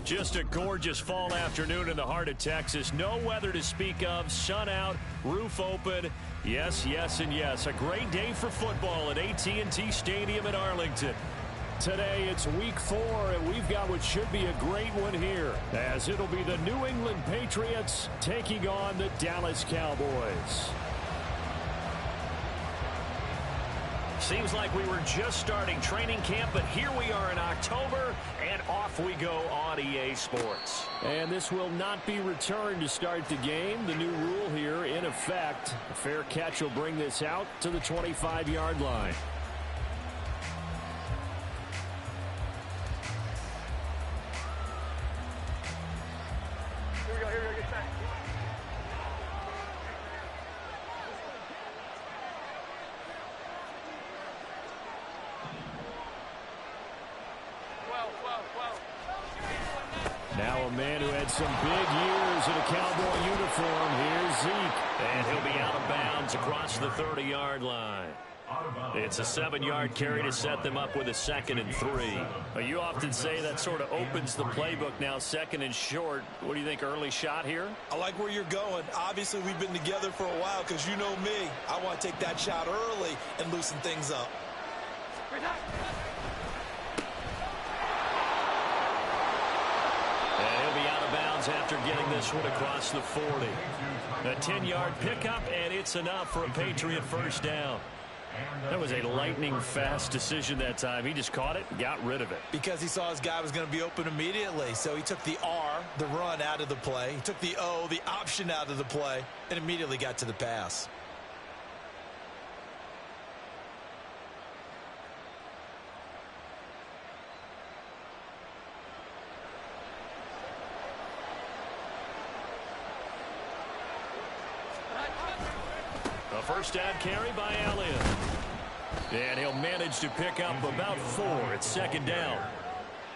Just a gorgeous fall afternoon in the heart of Texas. No weather to speak of. Sun out, roof open. Yes, yes, and yes. A great day for football at AT&T Stadium in Arlington. Today, it's week 4, and we've got what should be a great one here, as it'll be the New England Patriots taking on the Dallas Cowboys. Seems like we were just starting training camp, but here we are in October, and off we go on EA Sports. And this will not be returned to start the game. The new rule here in effect. A fair catch will bring this out to the 25-yard line. Now a man who had some big years in a Cowboy uniform. Here's Zeke. And he'll be out of bounds across the 30-yard line. It's a 7-yard carry to set them up with a 2nd and 3. You often say that sort of opens the playbook now, 2nd and short. What do you think, early shot here? I like where you're going. Obviously, we've been together for a while because you know me. I want to take that shot early and loosen things up. After getting this one across the 40. A 10-yard pickup, and it's enough for a Patriot first down. That was a lightning-fast decision that time. He just caught it and got rid of it. Because he saw his guy was going to be open immediately. So he took the R, the run, out of the play. He took the O, the option, out of the play, and immediately got to the pass. First down carry by Elliott. And he'll manage to pick up about 4. It's 2nd down.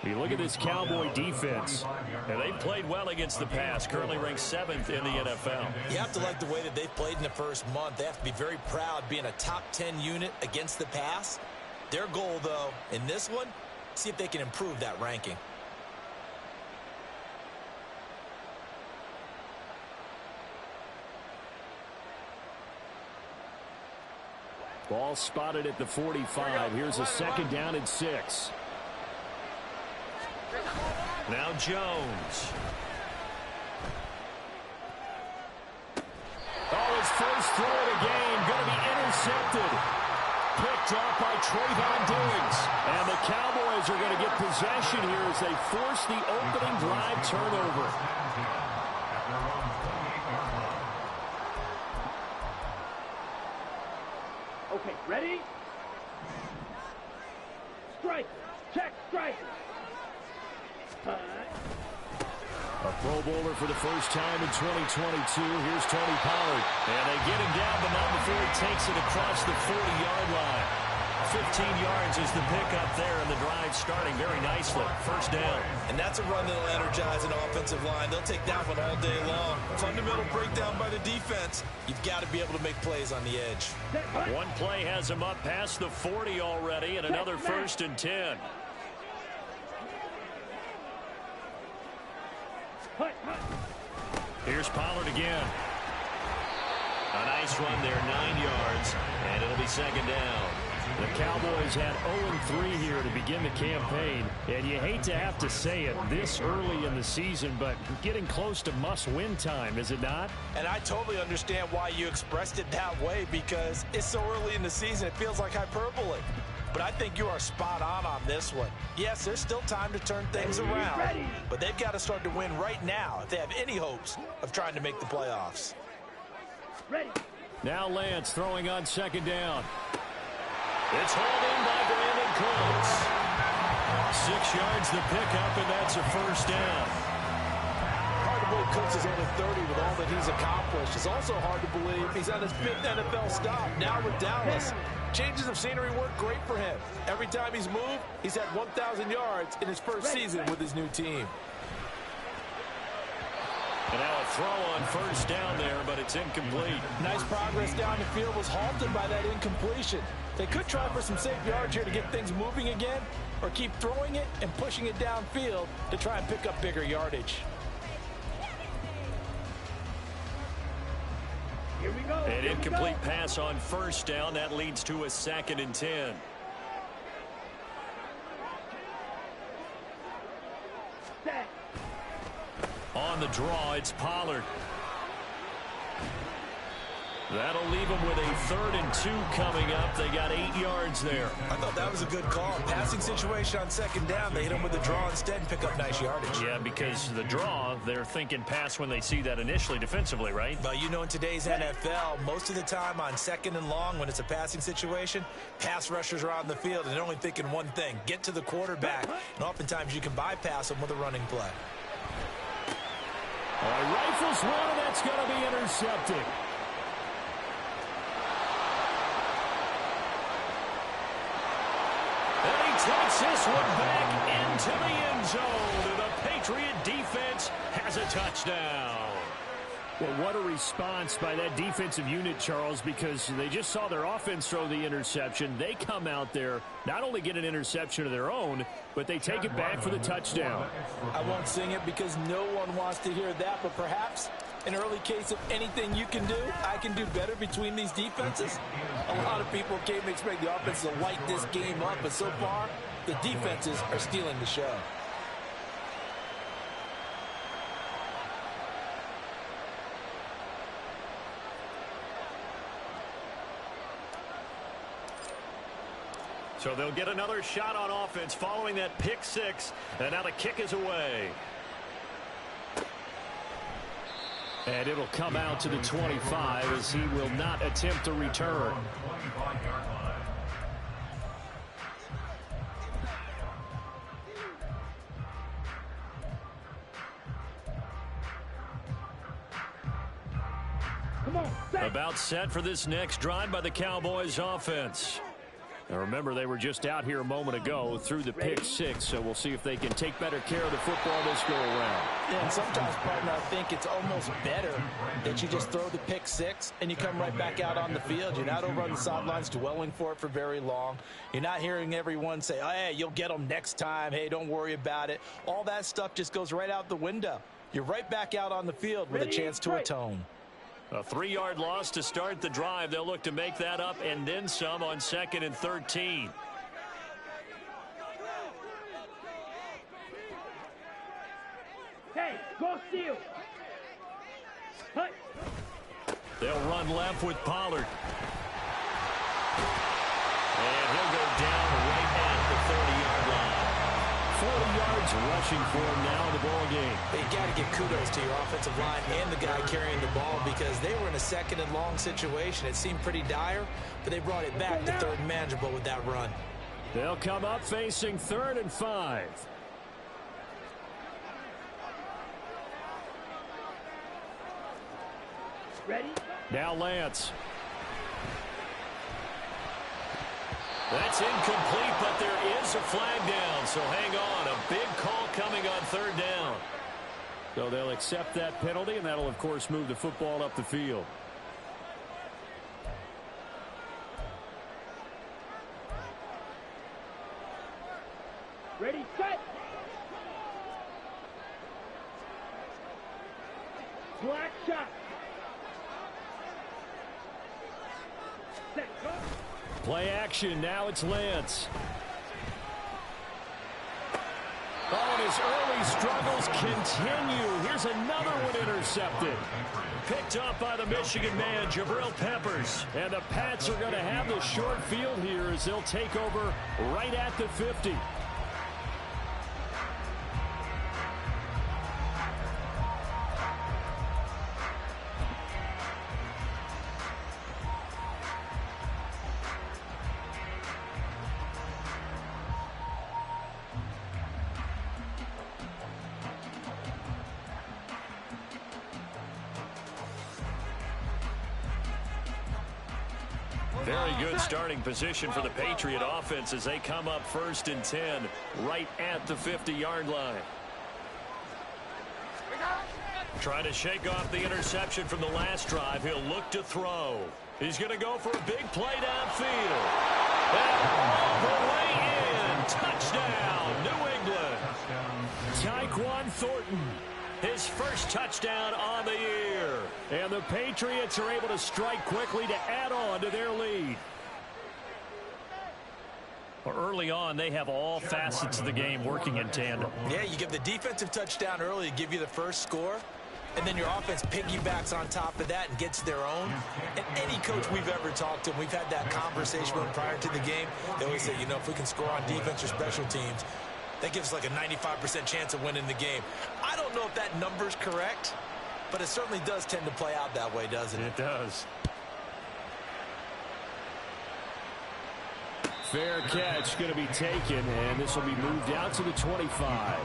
You look at this Cowboy defense. And they've played well against the pass. Currently ranked 7th in the NFL. You have to like the way that they've played in the first month. They have to be very proud being a top 10 unit against the pass. Their goal, though, in this one, see if they can improve that ranking. Ball spotted at the 45. Here's a 2nd down and 6. Now Jones. Oh, his first throw of the game going to be intercepted. Picked off by Trayvon Diggs. And the Cowboys are going to get possession here as they force the opening drive turnover. Okay, ready? Strike. Check, strike. A Pro Bowler for the first time in 2022. Here's Tony Pollard. And they get him down, but not before he takes it across the 40-yard line. 15 yards is the pickup there, and the drive starting very nicely. First down. And that's a run that'll energize an offensive line. They'll take that one all day long. Fundamental breakdown by the defense. You've got to be able to make plays on the edge. One play has him up past the 40 already, and another 1st and 10. Here's Pollard again. A nice run there, 9 yards, and it'll be 2nd down. The Cowboys had 0-3 here to begin the campaign, and you hate to have to say it this early in the season, but getting close to must-win time, is it not? And I totally understand why you expressed it that way, because it's so early in the season, it feels like hyperbole. But I think you are spot on this one. Yes, there's still time to turn things around, but they've got to start to win right now if they have any hopes of trying to make the playoffs. Ready. Now Lance throwing on 2nd down. It's hauled in by Brandon Cooks. 6 yards the pickup, and that's a first down. Hard to believe Cooks is only 30 with all that he's accomplished. It's also hard to believe he's on his 5th NFL stop, now with Dallas. Changes of scenery work great for him. Every time he's moved, he's had 1,000 yards in his first season with his new team. And now a throw on first down there, but it's incomplete. Nice progress down the field was halted by that incompletion. They could try for some safe yards here to get things moving again, or keep throwing it and pushing it downfield to try and pick up bigger yardage. Here we go. An incomplete pass on first down. That leads to a 2nd and 10. Set. On the draw, it's Pollard. That'll leave them with a 3rd and 2 coming up. They got 8 yards there. I thought that was a good call. Passing situation on 2nd down. They hit him with the draw instead and pick up nice yardage. Yeah, because the draw, they're thinking pass when they see that initially defensively, right? But you know, in today's NFL, most of the time on 2nd and long, when it's a passing situation, pass rushers are on the field and they're only thinking one thing: get to the quarterback. And oftentimes you can bypass them with a running play. All right, rifles one, and that's going to be intercepted. And he takes this one back into the end zone. And the Patriot defense has a touchdown. Well, what a response by that defensive unit, Charles, because they just saw their offense throw the interception. They come out there, not only get an interception of their own, but they take it back for the touchdown. I won't sing it because no one wants to hear that, but perhaps an early case of anything you can do, I can do better between these defenses. A lot of people came to expect the offense to light this game up, but so far, the defenses are stealing the show. So they'll get another shot on offense following that pick six. And now the kick is away. And it'll come out to the 25 as he will not attempt to return. Come on, set. About set for this next drive by the Cowboys offense. Now remember, they were just out here a moment ago through the pick six, so we'll see if they can take better care of the football this go around. Yeah, and sometimes, partner, I think it's almost better that you just throw the pick six and you come right back out on the field. You're not over on the sidelines dwelling for it for very long. You're not hearing everyone say, oh, hey, you'll get them next time. Hey, don't worry about it. All that stuff just goes right out the window. You're right back out on the field with a chance to atone. A 3-yard loss to start the drive. They'll look to make that up and then some on 2nd and 13. Hey, go steal. Hut. They'll run left with Pollard. And he'll go down right at the 30-yard line. 40 yards rushing for him now in the ball game. You got to give kudos to your offensive line and the guy carrying the ball because they were in a 2nd and long situation. It seemed pretty dire, but they brought it back to 3rd and manageable with that run. They'll come up facing 3rd and 5. Ready? Now Lance. That's incomplete, but there is a flag down, so hang on. A big call coming on 3rd down. So they'll accept that penalty, and that'll, of course, move the football up the field. Ready, set. Black shot. Set, go. Play action. Now it's Lance. Oh, and his early struggles continue. Here's another one intercepted. Picked up by the Michigan man, Jabril Peppers. And the Pats are going to have the short field here as they'll take over right at the 50. Very good starting position for the Patriot offense as they come up 1st and 10 right at the 50-yard line. Trying to shake off the interception from the last drive. He'll look to throw. He's going to go for a big play downfield. And all the way in. Touchdown, New England. Tyquan Thornton, his first touchdown on the year. And the Patriots are able to strike quickly to add on to their lead. Early on, they have all facets of the game working in tandem. Yeah, you give the defensive touchdown early to give you the first score, and then your offense piggybacks on top of that and gets their own. And any coach we've ever talked to, we've had that conversation with them prior to the game. They always say, you know, if we can score on defense or special teams, that gives us like a 95% chance of winning the game. I don't know if that number's correct, but it certainly does tend to play out that way, doesn't it? It does. Fair catch going to be taken, and this will be moved out to the 25.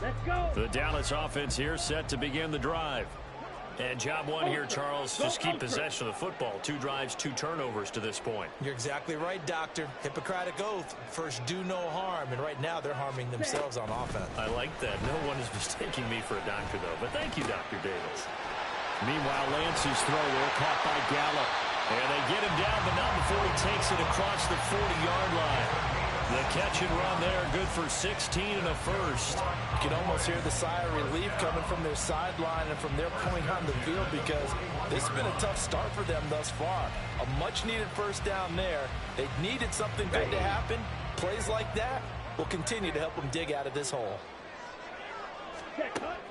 Let's go. The Dallas offense here set to begin the drive. And job one here, Charles, just keep possession of the football. 2 drives, 2 turnovers to this point. You're exactly right, Doctor. Hippocratic oath. First, do no harm. And right now, they're harming themselves on offense. I like that. No one is mistaking me for a doctor, though. But thank you, Dr. Davis. Meanwhile, Lance's throw there caught by Gallup. And they get him down, but not before he takes it across the 40-yard line. The catch and run there, good for 16 and a first. You can almost hear the sigh of relief coming from their sideline and from their point on the field, because this has been a tough start for them thus far. A much-needed first down there. They needed something good to happen. Plays like that will continue to help them dig out of this hole.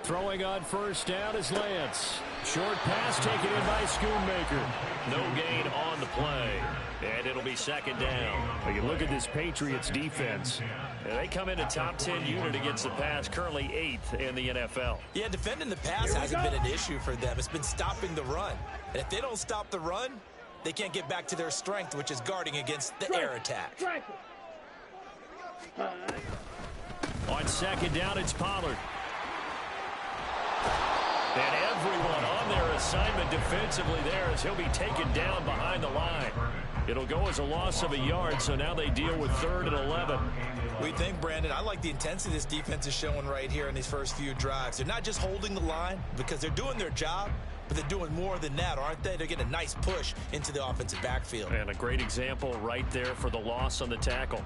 Throwing on first down is Lance. Short pass taken in by Schoonmaker. No gain on the play. And it'll be second down. Well, you look at this Patriots defense. They come in a top 10 unit against the pass, currently 8th in the NFL. Yeah, defending the pass hasn't been an issue for them. It's been stopping the run. And if they don't stop the run, they can't get back to their strength, which is guarding against the air attack. On second down, it's Pollard. And everyone on their assignment defensively there, as he'll be taken down behind the line. It'll go as a loss of a yard, so now they deal with 3rd and 11. We think, Brandon, I like the intensity this defense is showing right here in these first few drives. They're not just holding the line because they're doing their job, but they're doing more than that, aren't they? They're getting a nice push into the offensive backfield. And a great example right there for the loss on the tackle.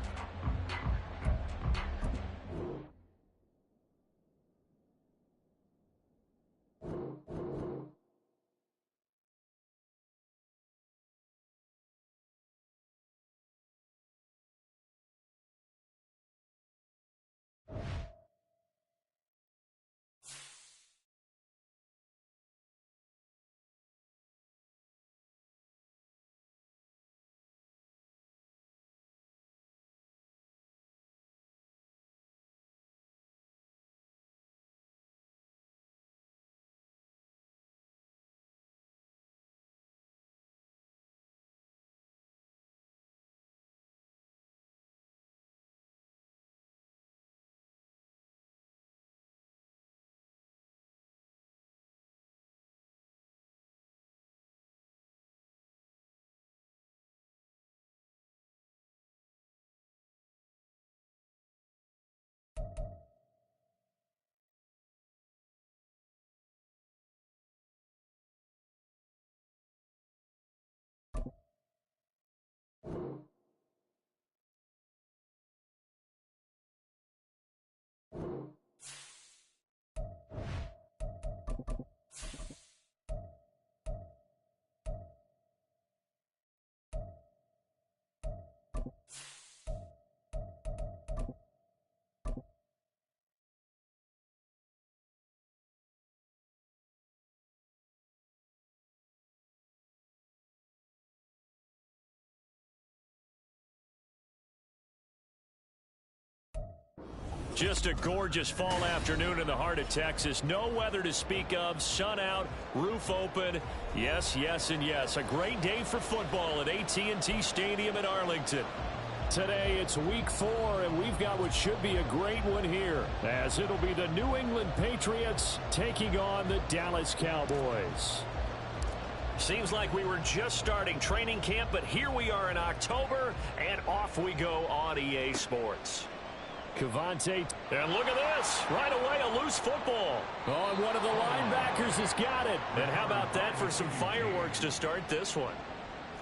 Just a gorgeous fall afternoon in the heart of Texas. No weather to speak of. Sun out, roof open. Yes, yes, and yes. A great day for football at AT&T Stadium in Arlington. Today it's week 4, and we've got what should be a great one here, as it'll be the New England Patriots taking on the Dallas Cowboys. Seems like we were just starting training camp, but here we are in October, and off we go on EA Sports. Cavante, and look at this, right away a loose football. Oh, and one of the linebackers has got it. And how about that for some fireworks to start this one?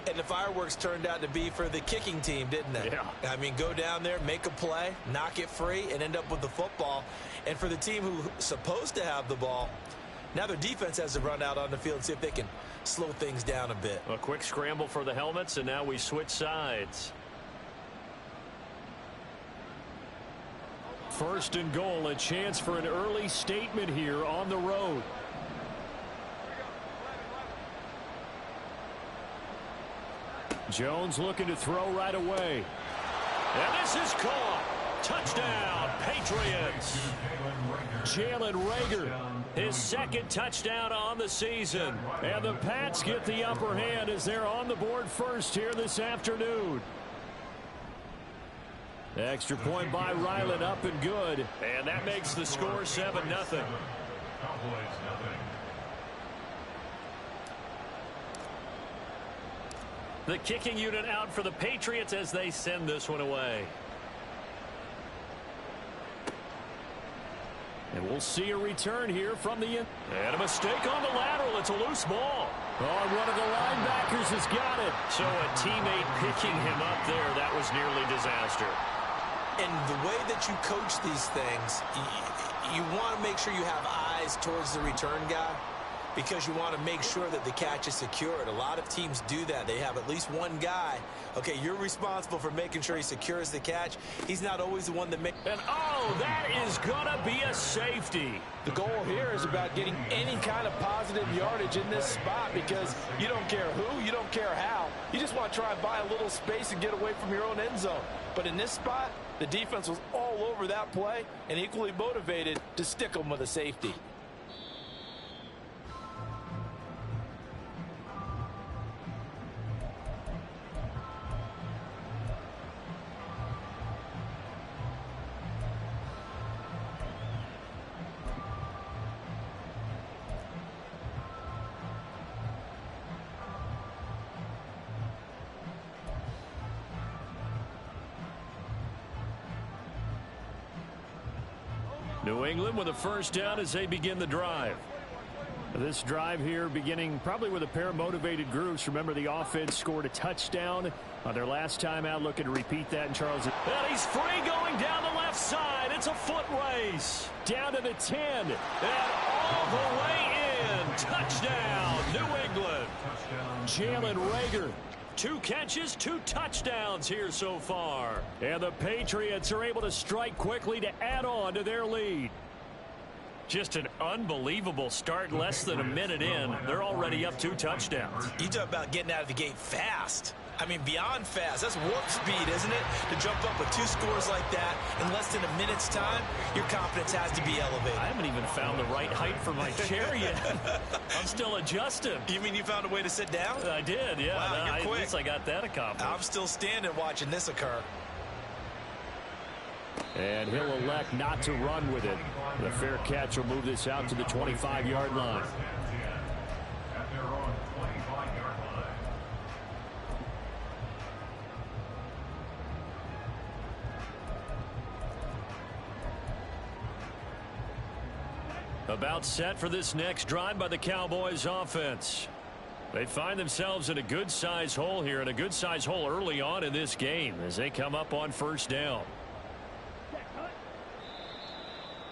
And the fireworks turned out to be for the kicking team, didn't they? Yeah. I mean, go down there, make a play, knock it free, and end up with the football. And for the team who's supposed to have the ball, now their defense has to run out on the field and see if they can slow things down a bit. A quick scramble for the helmets, and now we switch sides. First and goal, a chance for an early statement here on the road. Jones looking to throw right away. And this is caught. Touchdown, Patriots. Jalen Reagor, his second touchdown on the season. And the Pats get the upper hand as they're on the board first here this afternoon. Extra point by Ryland, up and good. And that makes the score 7-0. The kicking unit out for the Patriots as they send this one away. And we'll see a return here from the end. And a mistake on the lateral. It's a loose ball. Oh, and one of the linebackers has got it. So a teammate picking him up there. That was nearly disaster. And the way that you coach these things, you want to make sure you have eyes towards the return guy, because you want to make sure that the catch is secured. A lot of teams do that. They have at least one guy. Okay, you're responsible for making sure he secures the catch. He's not always the one that makes. And oh, that is going to be a safety. The goal here is about getting any kind of positive yardage in this spot, because you don't care who, you don't care how. You just want to try and buy a little space and get away from your own end zone. But in this spot, the defense was all over that play and equally motivated to stick them with a safety. New England with a first down as they begin the drive. This drive here beginning probably with a pair of motivated groups. Remember, the offense scored a touchdown on their last time out. Looking to repeat that in Charles. And he's free going down the left side. It's a foot race. Down to the 10. And all the way in. Touchdown, New England. Jalen Reagor. 2 catches, 2 touchdowns here so far. And the Patriots are able to strike quickly to add on to their lead. Just an unbelievable start. Less than a minute in, they're already up 2 touchdowns. You talk about getting out of the gate fast. I mean, beyond fast. That's warp speed, isn't it? To jump up with 2 scores like that in less than a minute's time, your confidence has to be elevated. I haven't even found the right height for my chair yet. I'm still adjusting. You mean you found a way to sit down? I did, yeah. Wow, you're quick. At least I got that accomplished. I'm still standing watching this occur. And he'll elect not to run with it. The fair catch will move this out to the 25-yard line. About set for this next drive by the Cowboys offense. They find themselves in a good-sized hole here, and a good-sized hole early on in this game as they come up on first down.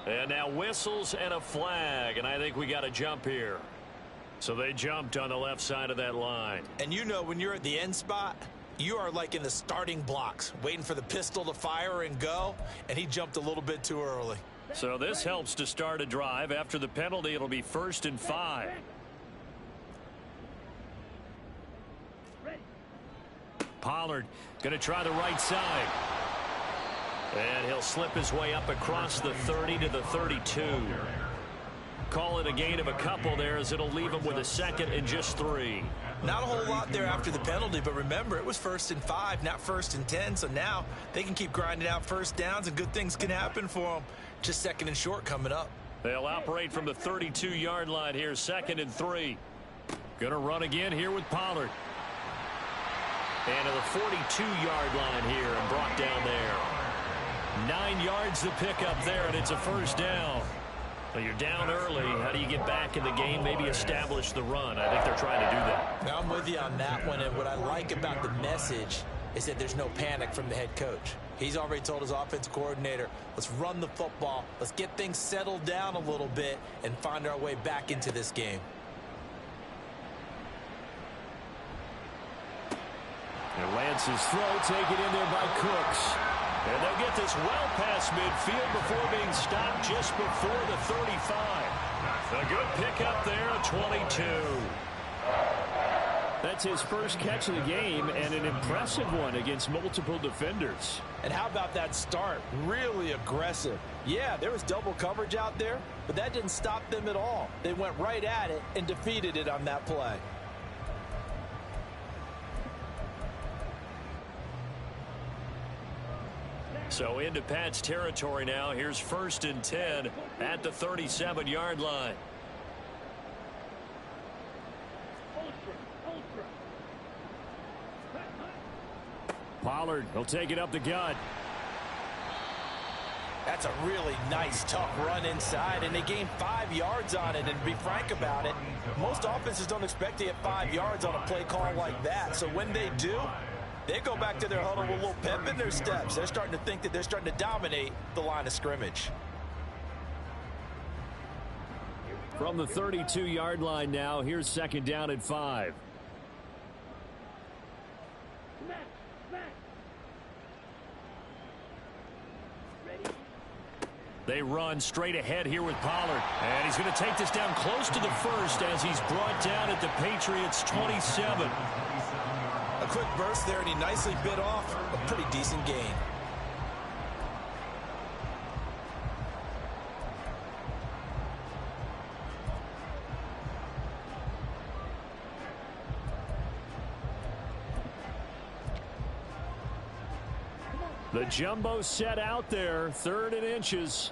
And now whistles and a flag, and I think we got a jump here. So they jumped on the left side of that line. And you know, when you're at the end spot, you are like in the starting blocks, waiting for the pistol to fire and go, and he jumped a little bit too early. So this helps to start a drive. After the penalty, it'll be 1st and 5. Pollard going to try the right side. And he'll slip his way up across the 30 to the 32. Call it a gain of a couple there, as it'll leave him with a 2nd and just 3. Not a whole lot there after the penalty, but remember, it was 1st and 5, not 1st and 10, so now they can keep grinding out first downs and good things can happen for them. Just 2nd and short coming up. They'll operate from the 32-yard line here, 2nd and 3. Gonna run again here with Pollard. And to the 42-yard line here and brought down there. 9 yards to pick up there, and it's a first down. Well, you're down early. How do you get back in the game, maybe establish the run? I think they're trying to do that. Now, I'm with you on that one, and what I like about the message is that there's no panic from the head coach. He's already told his offense coordinator, let's run the football, let's get things settled down a little bit and find our way back into this game. And Lance's throw taken in there by Cooks. And they'll get this well past midfield before being stopped just before the 35. A good pickup there at 22. That's his first catch of the game and an impressive one against multiple defenders. And how about that start? Really aggressive. Yeah, there was double coverage out there, but that didn't stop them at all. They went right at it and defeated it on that play. So into Pat's territory now. Here's 1st and 10 at the 37-yard line. Pollard, he'll take it up the gut. That's a really nice, tough run inside, and they gained 5 yards on it. And to be frank about it, most offenses don't expect to get 5 yards on a play call like that. So when they do, they go back to their huddle with a little pep in their steps. They're starting to think that they're starting to dominate the line of scrimmage. From the 32-yard line now, here's 2nd down at 5. They run straight ahead here with Pollard. And he's going to take this down close to the 1st as he's brought down at the Patriots' 27. A quick burst there, and he nicely bit off a pretty decent gain. The jumbo set out there, 3rd and inches.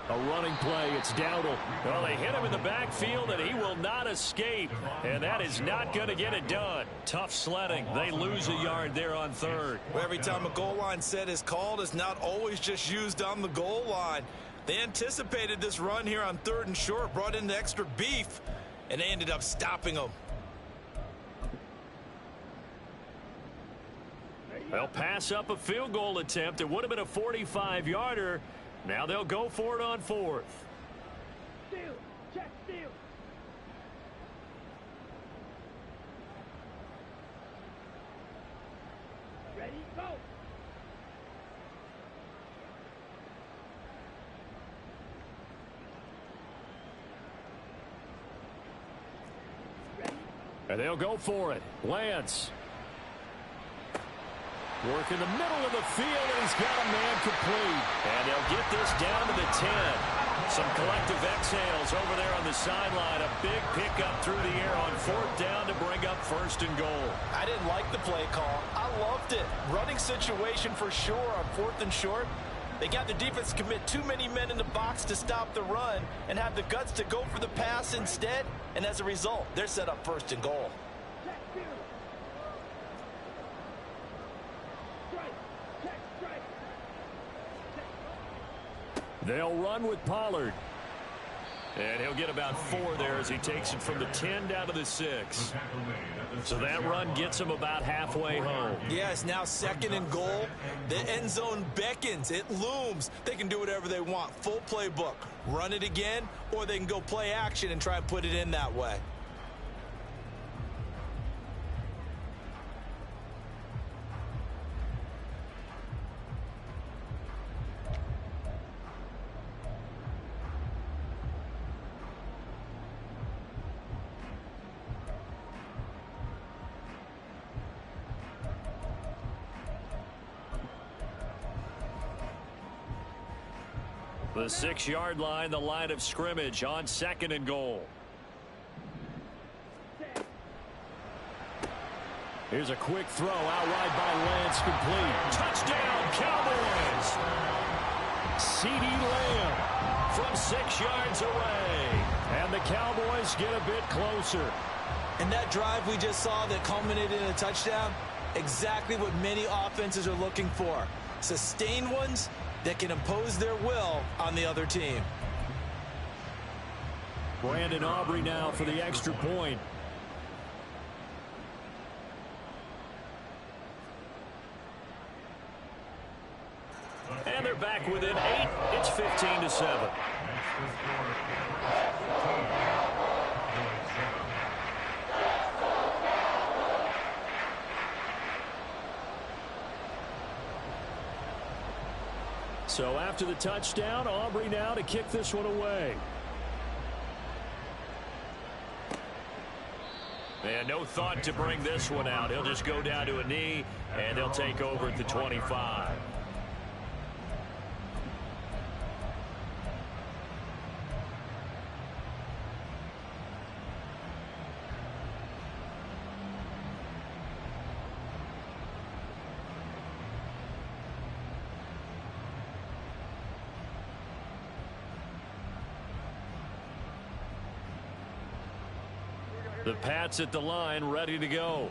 A running play, it's Dowdle. Well, they hit him in the backfield, and he will not escape. And that is not going to get it done. Tough sledding. They lose a yard there on 3rd. Well, every time a goal line set is called, it's not always just used on the goal line. They anticipated this run here on 3rd and short, brought in the extra beef, and they ended up stopping them. They'll pass up a field goal attempt. It would have been a 45-yarder. Now they'll go for it on 4th. Steal. Check steal. Ready, go. Ready. And they'll go for it. Lance. Work in the middle of the field, and he's got a man complete. And they'll get this down to the 10. Some collective exhales over there on the sideline. A big pickup through the air on 4th down to bring up 1st and goal. I didn't like the play call. I loved it. Running situation for sure on 4th and short. They got the defense to commit too many men in the box to stop the run and have the guts to go for the pass instead. And as a result, they're set up 1st and goal. Check steal. Strike. Check strike. They'll run with Pollard. And he'll get about 4 there as he takes it from the 10 down to the 6. So that run gets him about halfway home. Yeah, it's now 2nd and goal. The end zone beckons. It looms. They can do whatever they want. Full playbook. Run it again, or they can go play action and try and put it in that way. The 6-yard line, the line of scrimmage on 2nd and goal. Here's a quick throw out wide by Lance, complete. Touchdown, Cowboys! CeeDee Lamb from 6 yards away. And the Cowboys get a bit closer. And that drive we just saw that culminated in a touchdown, exactly what many offenses are looking for. Sustained ones that can impose their will on the other team. Brandon Aubrey now for the extra point. And they're back within 8. It's 15-7. So after the touchdown, Aubrey now to kick this one away. And no thought to bring this one out. He'll just go down to a knee, and they'll take over at the 25. The Pats at the line, ready to go.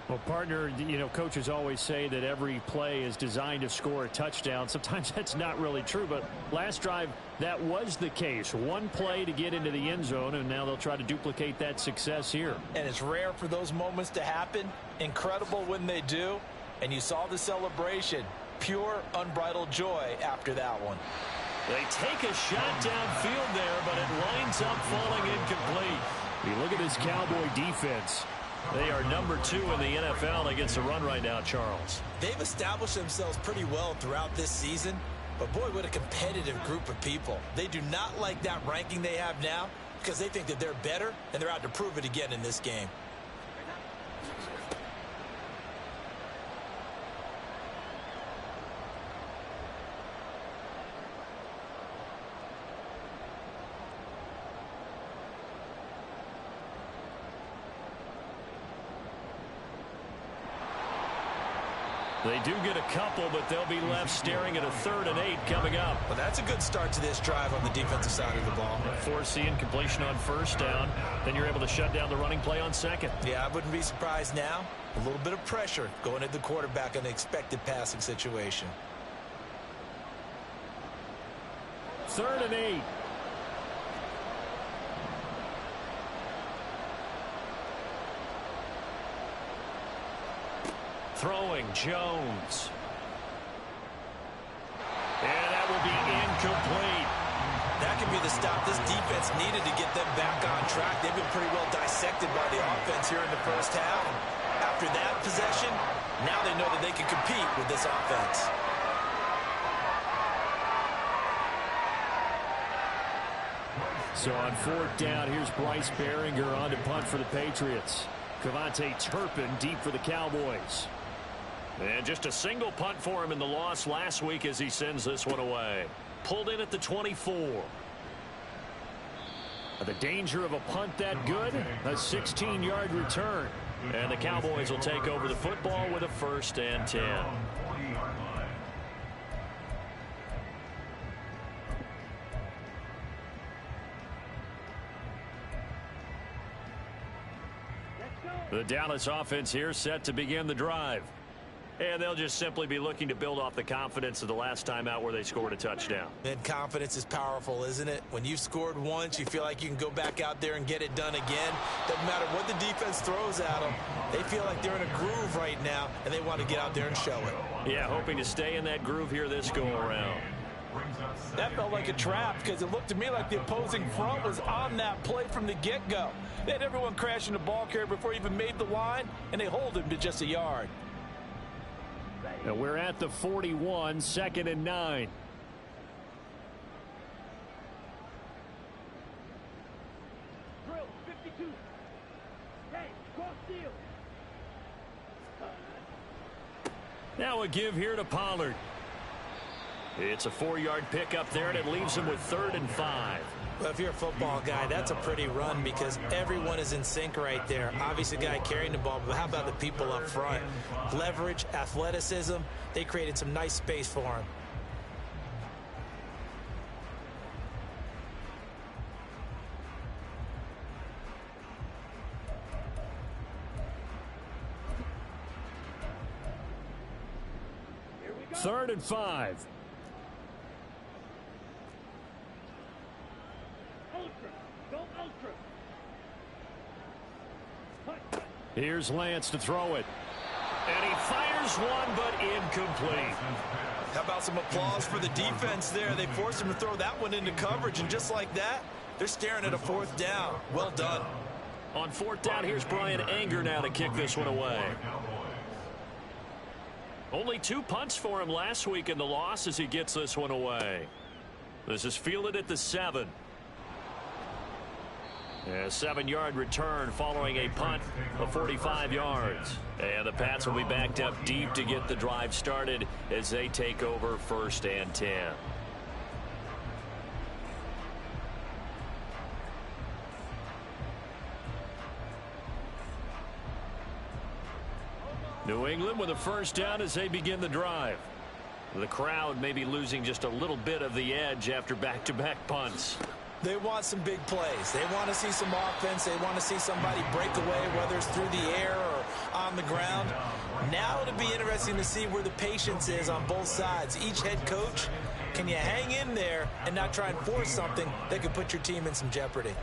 Well, partner, you know, coaches always say that every play is designed to score a touchdown. Sometimes that's not really true, but last drive, that was the case. One play to get into the end zone, and now they'll try to duplicate that success here. And it's rare for those moments to happen. Incredible when they do. And you saw the celebration. Pure, unbridled joy after that one. They take a shot downfield there, but it lines up falling incomplete. You look at this Cowboy defense. They are number 2 in the NFL against the run right now, Charles. They've established themselves pretty well throughout this season. But, boy, what a competitive group of people. They do not like that ranking they have now because they think that they're better, and they're out to prove it again in this game. They do get a couple, but they'll be left staring at a 3rd and 8 coming up. Well, that's a good start to this drive on the defensive side of the ball. Force the incompletion on 1st down. Then you're able to shut down the running play on 2nd. Yeah, I wouldn't be surprised now. A little bit of pressure going at the quarterback in an expected passing situation. 3rd and 8. Throwing Jones. And that will be incomplete. That could be the stop this defense needed to get them back on track. They've been pretty well dissected by the offense here in the first half. After that possession, now they know that they can compete with this offense. So on 4th down, here's Bryce Behringer on to punt for the Patriots. Cavante Turpin deep for the Cowboys. And just a single punt for him in the loss last week as he sends this one away. Pulled in at the 24. The danger of a punt that good? A 16-yard return. And the Cowboys will take over the football with a 1st and 10. The Dallas offense here set to begin the drive. And they'll just simply be looking to build off the confidence of the last time out where they scored a touchdown. And confidence is powerful, isn't it? When you've scored once, you feel like you can go back out there and get it done again. Doesn't matter what the defense throws at them. They feel like they're in a groove right now, and they want to get out there and show it. Yeah, hoping to stay in that groove here this go-around. That felt like a trap because it looked to me like the opposing front was on that play from the get-go. They had everyone crashing the ball carrier before he even made the line, and they hold him to just a yard. And we're at the 41, 2nd and 9. Drill, 52. Hey, cross field. Now a give here to Pollard. It's a 4-yard pickup there, and it leaves him with 3rd and 5. Well, if you're a football guy, that's a pretty run because everyone is in sync right there. Obviously, the guy carrying the ball, but how about the people up front? Leverage, athleticism, they created some nice space for him. Third and 5. Here's Lance to throw it. And he fires one, but incomplete. How about some applause for the defense there? They forced him to throw that one into coverage, and just like that, they're staring at a 4th down. Well done. On 4th down, here's Brian Anger now to kick this one away. Only 2 punts for him last week in the loss as he gets this one away. This is fielded at the 7. A 7-yard return following a punt of 45 yards. And the Pats will be backed up deep to get the drive started as they take over 1st and 10. New England with a 1st down as they begin the drive. The crowd may be losing just a little bit of the edge after back-to-back punts. They want some big plays. They want to see some offense. They want to see somebody break away, whether it's through the air or on the ground. Now it'll be interesting to see where the patience is on both sides. Each head coach, can you hang in there and not try and force something that could put your team in some jeopardy?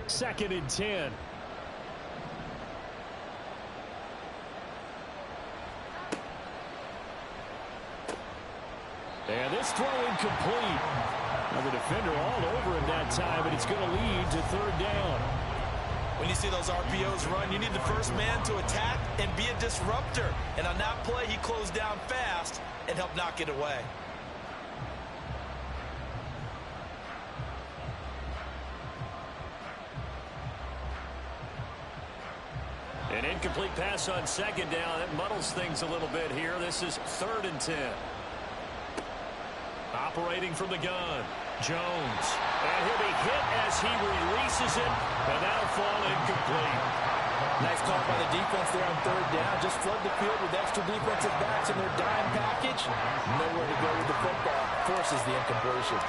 Second and 10. And this throw incomplete. Now the defender all over him that time, but it's going to lead to 3rd down. When you see those RPOs run, you need the first man to attack and be a disruptor. And on that play, he closed down fast and helped knock it away. An incomplete pass on 2nd down. That muddles things a little bit here. This is 3rd and 10. Operating from the gun, Jones. And he'll be hit as he releases it, and that'll fall incomplete. Nice call by the defense there on 3rd down. Just flood the field with extra defensive backs in their dime package. Nowhere to go with the football. Forces the incompletion.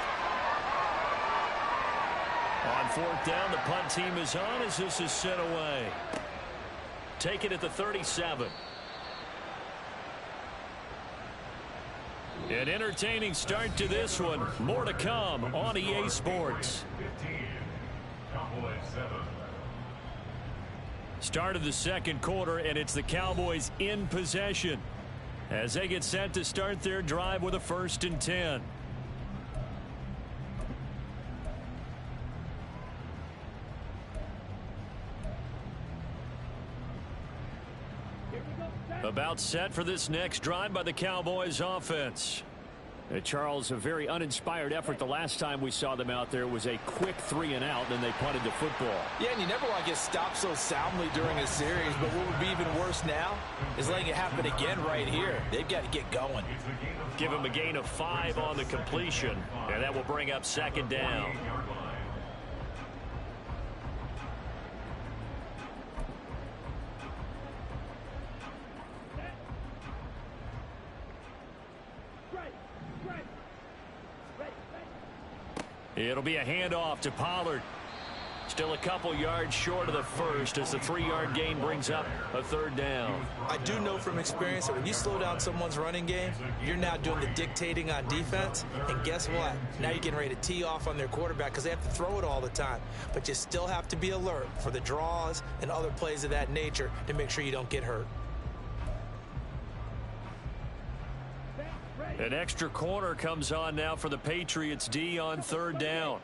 On 4th down, the punt team is on as this is sent away. Take it at the 37. An entertaining start to this one. More to come on EA Sports. Start of the 2nd quarter, and it's the Cowboys in possession as they get set to start their drive with a 1st and 10. About set for this next drive by the Cowboys offense. Charles, a very uninspired effort the last time we saw them out there. Was a quick 3 and out, then they punted the football. Yeah, and you never want to get stopped so soundly during a series, but what would be even worse now is letting it happen again right here. They've got to get going. Give him a gain of 5 on the completion, and that will bring up 2nd down. It'll be a handoff to Pollard. Still a couple yards short of the first as the 3-yard gain brings up a 3rd down. I do know from experience that when you slow down someone's running game, you're now doing the dictating on defense. And guess what? Now you're getting ready to tee off on their quarterback because they have to throw it all the time. But you still have to be alert for the draws and other plays of that nature to make sure you don't get hurt. An extra corner comes on now for the Patriots D on 3rd down.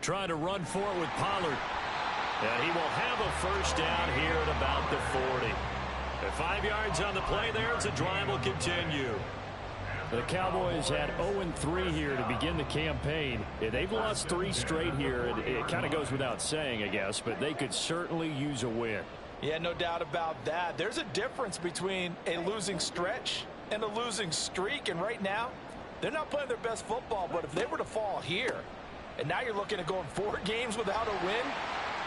Trying to run for it with Pollard. And he will have a 1st down here at about the 40. And 5 yards on the play there as the drive will continue. The Cowboys had 0-3 here to begin the campaign. They've lost 3 straight here. It kind of goes without saying, I guess, but they could certainly use a win. Yeah, no doubt about that. There's a difference between a losing stretch and a losing streak, and right now, they're not playing their best football, but if they were to fall here, and now you're looking at going 4 games without a win,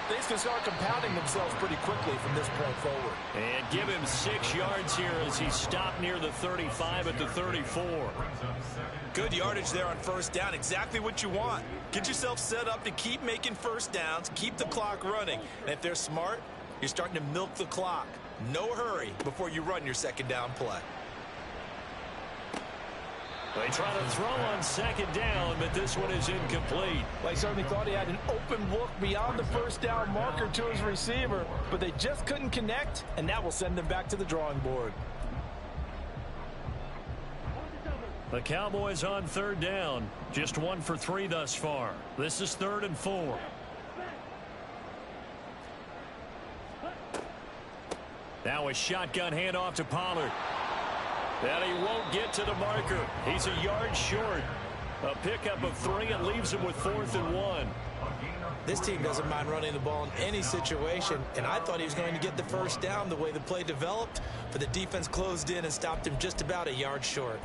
things can start compounding themselves pretty quickly from this point forward. And give him 6 yards here as he stopped near the 35 at the 34. Good yardage there on first down. Exactly what you want. Get yourself set up to keep making first downs, keep the clock running. And if they're smart, you're starting to milk the clock. No hurry before you run your second down play. They try to throw on second down, but this one is incomplete. Well, he certainly thought he had an open look beyond the first down marker to his receiver, but they just couldn't connect, and that will send them back to the drawing board. The Cowboys on third down. Just 1 for 3 thus far. This is 3rd and 4. Now a shotgun handoff to Pollard. And he won't get to the marker. He's a yard short. A pickup of 3 and leaves him with 4th and 1. This team doesn't mind running the ball in any situation, and I thought he was going to get the first down the way the play developed, but the defense closed in and stopped him just about a yard short.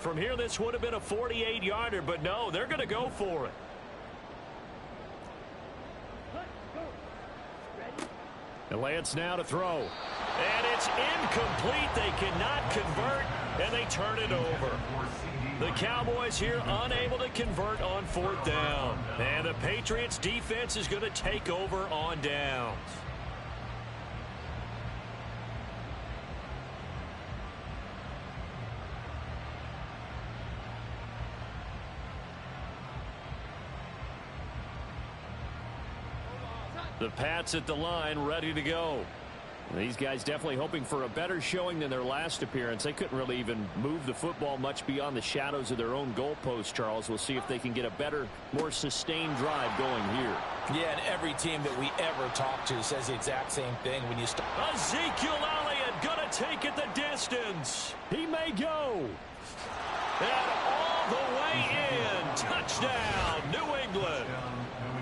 From here, this would have been a 48-yarder, but no, they're going to go for it. And Lance now to throw. And it's incomplete. They cannot convert, and they turn it over. The Cowboys here unable to convert on 4th down. And the Patriots defense is going to take over on downs. The Pats at the line, ready to go. These guys definitely hoping for a better showing than their last appearance. They couldn't really even move the football much beyond the shadows of their own goalpost, Charles. We'll see if they can get a better, more sustained drive going here. Yeah, and every team that we ever talk to says the exact same thing when you start. Ezekiel Elliott going to take it the distance. He may go. And all the way in. Touchdown, New England.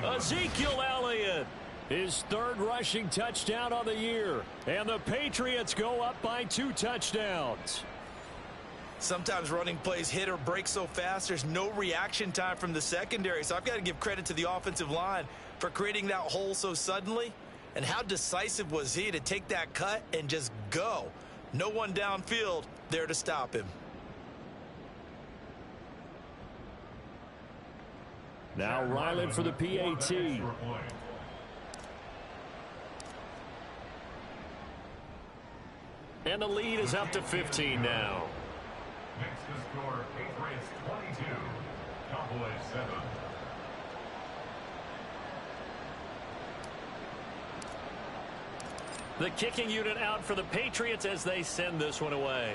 Ezekiel Elliott. His 3rd rushing touchdown on the year. And the Patriots go up by 2 touchdowns. Sometimes running plays hit or break so fast, there's no reaction time from the secondary. So I've got to give credit to the offensive line for creating that hole so suddenly. And how decisive was he to take that cut and just go? No one downfield there to stop him. Now Ryland for the PAT. And the lead is up to 15 now. Next to score, Patriots 22, Cowboys 7. The kicking unit out for the Patriots as they send this one away.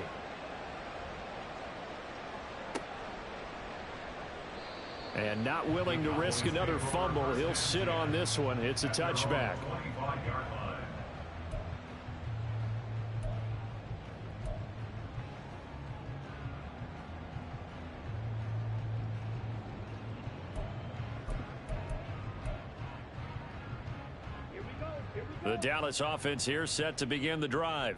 And not willing to risk another fumble. He'll sit on this one. It's a touchback. 25-yard line. The Dallas offense here set to begin the drive.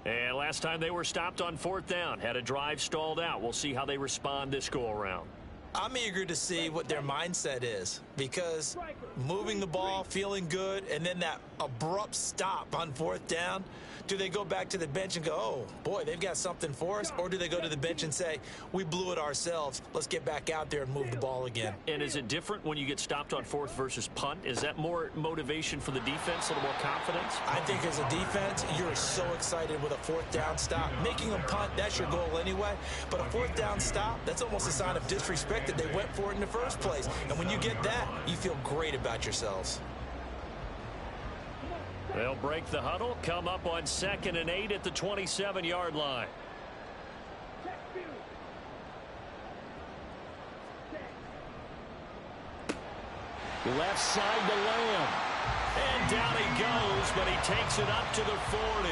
And last time they were stopped on 4th down, had a drive stalled out. We'll see how they respond this go-around. I'm eager to see what their mindset is, because moving the ball, feeling good, and then that abrupt stop on 4th down, do they go back to the bench and go, oh, boy, they've got something for us? Or do they go to the bench and say, we blew it ourselves, let's get back out there and move the ball again? And is it different when you get stopped on 4th versus punt? Is that more motivation for the defense, a little more confidence? I think as a defense, you're so excited with a 4th down stop. Making them punt, that's your goal anyway. But a 4th down stop, that's almost a sign of disrespect that they went for it in the first place. And when you get that, you feel great about yourselves. They'll break the huddle, come up on 2nd and 8 at the 27-yard line. Left side to Lamb. And down he goes, but he takes it up to the 40.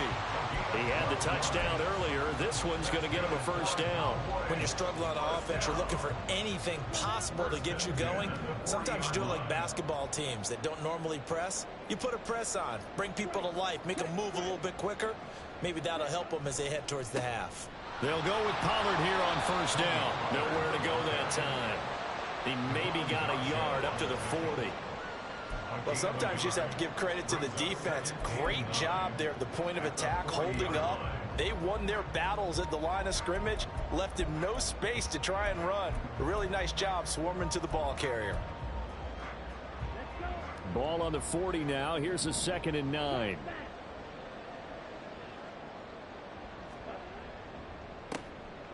He had the touchdown earlier. This one's going to get him a first down. When you're struggling on offense, you're looking for anything possible to get you going. Sometimes you do it like basketball teams that don't normally press. You put a press on, bring people to life, make them move a little bit quicker. Maybe that'll help them as they head towards the half. They'll go with Pollard here on first down. Nowhere to go that time. He maybe got a yard up to the 40. Well, sometimes you just have to give credit to the defense. Great job there at the point of attack, holding up. They won their battles at the line of scrimmage, left him no space to try and run. A really nice job swarming to the ball carrier. Ball on the 40 now. Here's a 2nd and 9.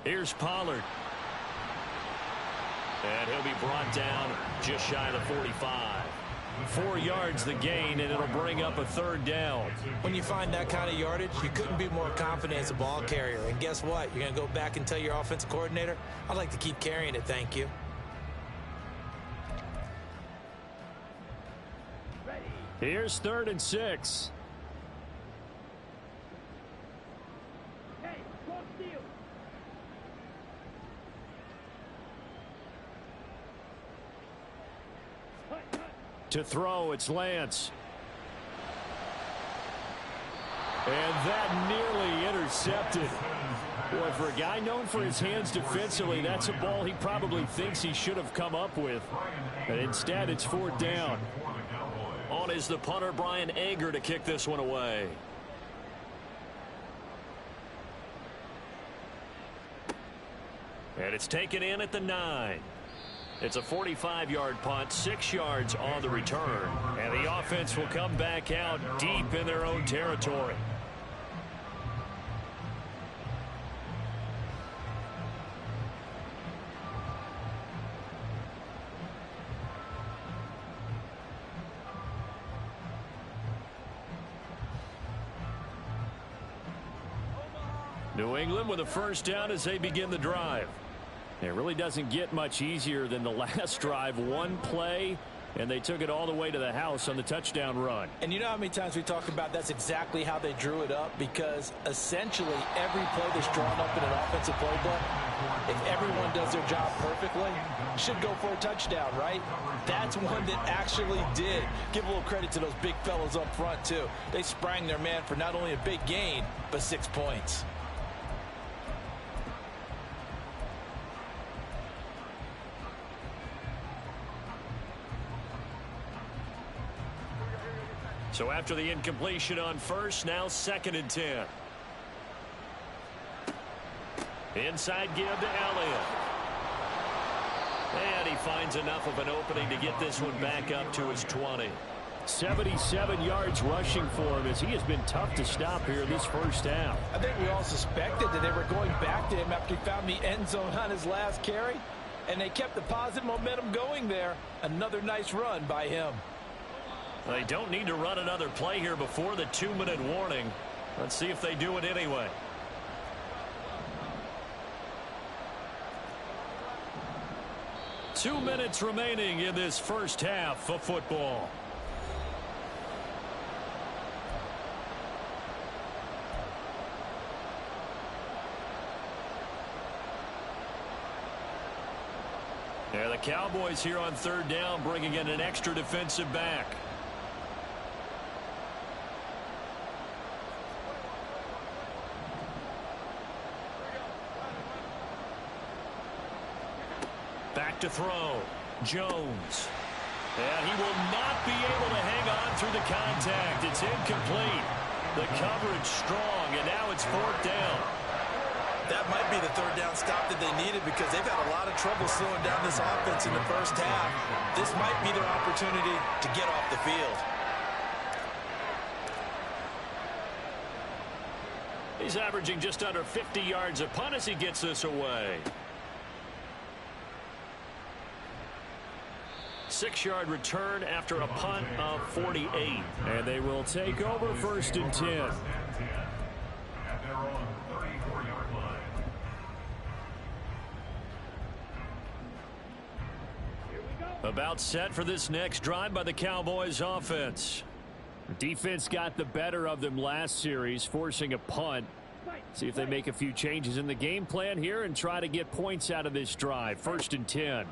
Here's Pollard. And he'll be brought down just shy of the 45. 4 yards the gain, and it'll bring up a 3rd down. When you find that kind of yardage, you couldn't be more confident as a ball carrier. And guess what? You're going to go back and tell your offensive coordinator, I'd like to keep carrying it, thank you. Here's 3rd and 6. Hey, go steal. To throw, it's Lance. And that nearly intercepted. Boy, for a guy known for his hands defensively, that's a ball he probably thinks he should have come up with. But instead, it's 4th down. On is the punter, Brian Anger, to kick this one away. And it's taken in at the 9. It's a 45-yard punt, 6 yards on the return. And the offense will come back out deep in their own territory. New England with a first down as they begin the drive. It really doesn't get much easier than the last drive. One play, and they took it all the way to the house on the touchdown run. And you know how many times we talk about that's exactly how they drew it up? Because essentially every play that's drawn up in an offensive playbook, if everyone does their job perfectly, should go for a touchdown, right? That's one that actually did. Give a little credit to those big fellows up front, too. They sprang their man for not only a big gain, but 6 points. So after the incompletion on first, now 2nd and 10. Inside give to Elliott. And he finds enough of an opening to get this one back up to his 20. 77 yards rushing for him as he has been tough to stop here this first half. I think we all suspected that they were going back to him after he found the end zone on his last carry. And they kept the positive momentum going there. Another nice run by him. They don't need to run another play here before the 2-minute warning. Let's see if they do it anyway. Two minutes remaining in this first half of football. Yeah, the Cowboys here on 3rd down, bringing in an extra defensive back. Back to throw. Jones. And he will not be able to hang on through the contact. It's incomplete. The coverage strong, and now it's 4th down. That might be the 3rd down stop that they needed because they've had a lot of trouble slowing down this offense in the first half. This might be their opportunity to get off the field. He's averaging just under 50 yards a punt as he gets this away. 6-yard return after a punt of 48. And they will take over 1st and 10. At their own 34-yard line. Here we go. About set for this next drive by the Cowboys offense. Defense got the better of them last series, forcing a punt. See if they make a few changes in the game plan here and try to get points out of this drive. 1st and 10.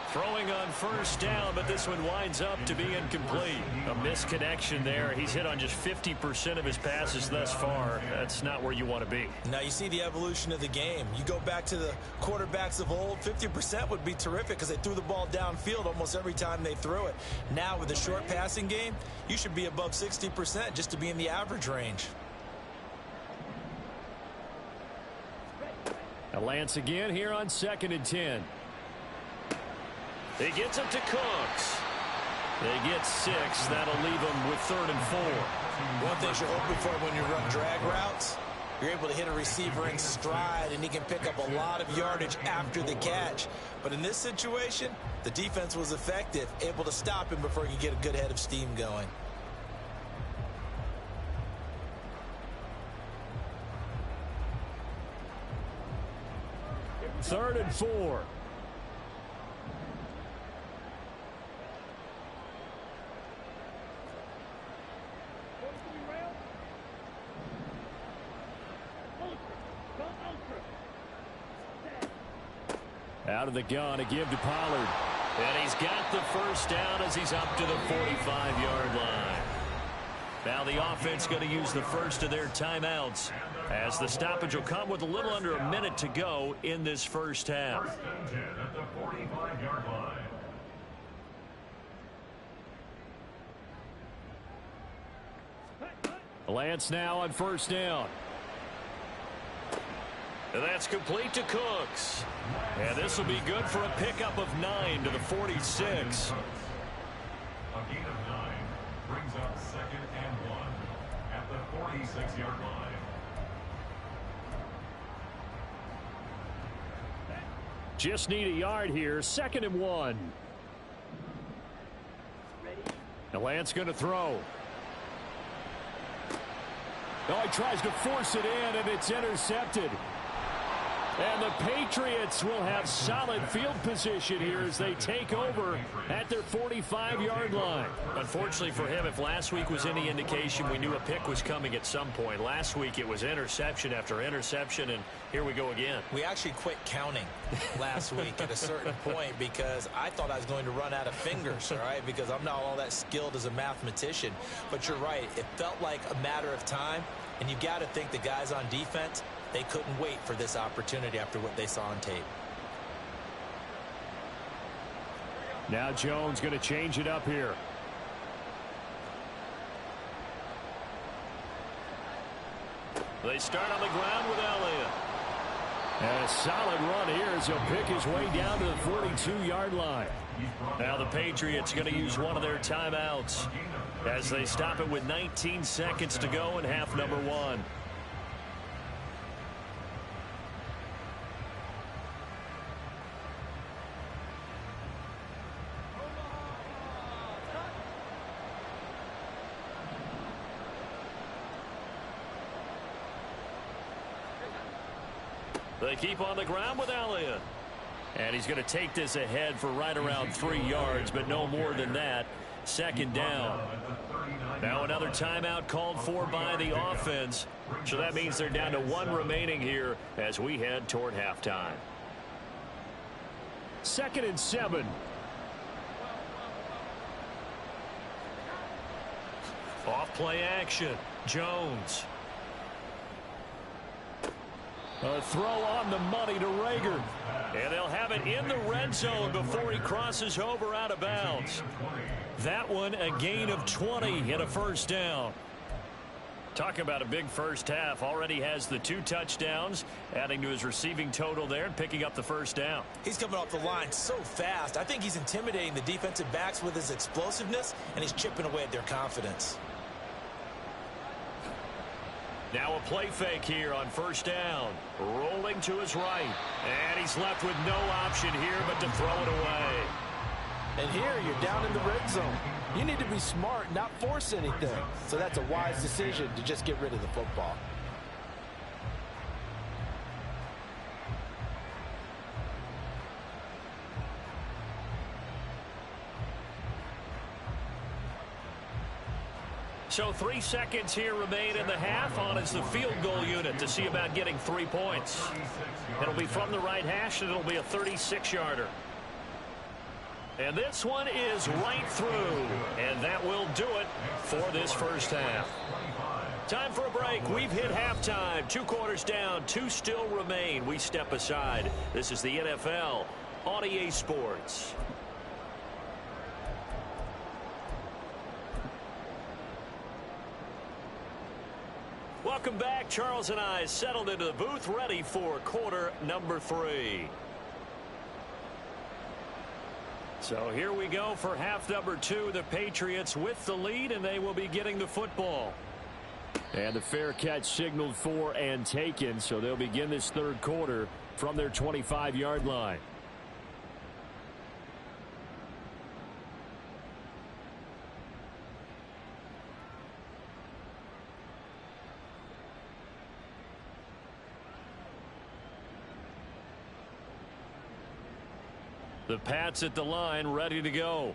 Throwing on 1st down, but this one winds up to be incomplete. A misconnection there. He's hit on just 50% of his passes thus far. That's not where you want to be. Now you see the evolution of the game. You go back to the quarterbacks of old, 50% would be terrific because they threw the ball downfield almost every time they threw it. Now with the short passing game, you should be above 60% just to be in the average range. Now Lance again here on 2nd and 10. He gets it to Cooks. They get 6. That'll leave them with 3rd and 4. One thing you're hoping for when you run drag routes, you're able to hit a receiver in stride, and he can pick up a lot of yardage after the catch. But in this situation, the defense was effective, able to stop him before he could get a good head of steam going. Third and 4. Out of the gun, a give to Pollard. And he's got the 1st down as he's up to the 45-yard line. Now the offense going to use the first of their timeouts as the stoppage will come with a little under a minute to go in this first half. 1st and 10 at the 45-yard line. Lance now on 1st down. And that's complete to Cooks. And this will be good for a pickup of 9 to the 46. A gain of 9 brings up 2nd and 1 at the 46-yard line. Just need a yard here. 2nd and 1. And Lance going to throw. Oh, he tries to force it in, and it's intercepted. And the Patriots will have solid field position here as they take over at their 45-yard line. Unfortunately for him, if last week was any indication, we knew a pick was coming at some point. Last week it was interception after interception, and here we go again. We actually quit counting last week at a certain point because I thought I was going to run out of fingers, all right, because I'm not all that skilled as a mathematician. But you're right. It felt like a matter of time, and you got to think the guys on defense, they couldn't wait for this opportunity after what they saw on tape. Now Jones going to change it up here. They start on the ground with Elliott. And a solid run here as he'll pick his way down to the 42-yard line. Now the Patriots going to use one of their timeouts as they stop it with 19 seconds to go in half number 1. They keep on the ground with Elliott. And he's going to take this ahead for right around 3 yards, but no more than that. 2nd down. Now another timeout called for by the offense. So that means they're down to 1 remaining here as we head toward halftime. 2nd and 7. Off play action. Jones. A throw on the money to Rager. And they'll have it in the red zone before he crosses over out of bounds. That one a gain of 20 and a 1st down. Talk about a big first half. Already has the 2 touchdowns, adding to his receiving total there and picking up the 1st down. He's coming off the line so fast. I think he's intimidating the defensive backs with his explosiveness, and he's chipping away at their confidence. Now a play fake here on 1st down. Rolling to his right. And he's left with no option here but to throw it away. And here you're down in the red zone. You need to be smart, not force anything. So that's a wise decision to just get rid of the football. So 3 seconds here remain in the half. On is the field goal unit to see about getting 3 points. It'll be from the right hash, and it'll be a 36-yarder. And this one is right through. And that will do it for this first half. Time for a break. We've hit halftime. 2 quarters down. 2 still remain. We step aside. This is the NFL on EA Sports. Welcome back. Charles and I settled into the booth, ready for quarter number 3. So here we go for half number 2. The Patriots with the lead, and they will be getting the football. And the fair catch signaled for and taken, so they'll begin this third quarter from their 25-yard line. The Pats at the line, ready to go.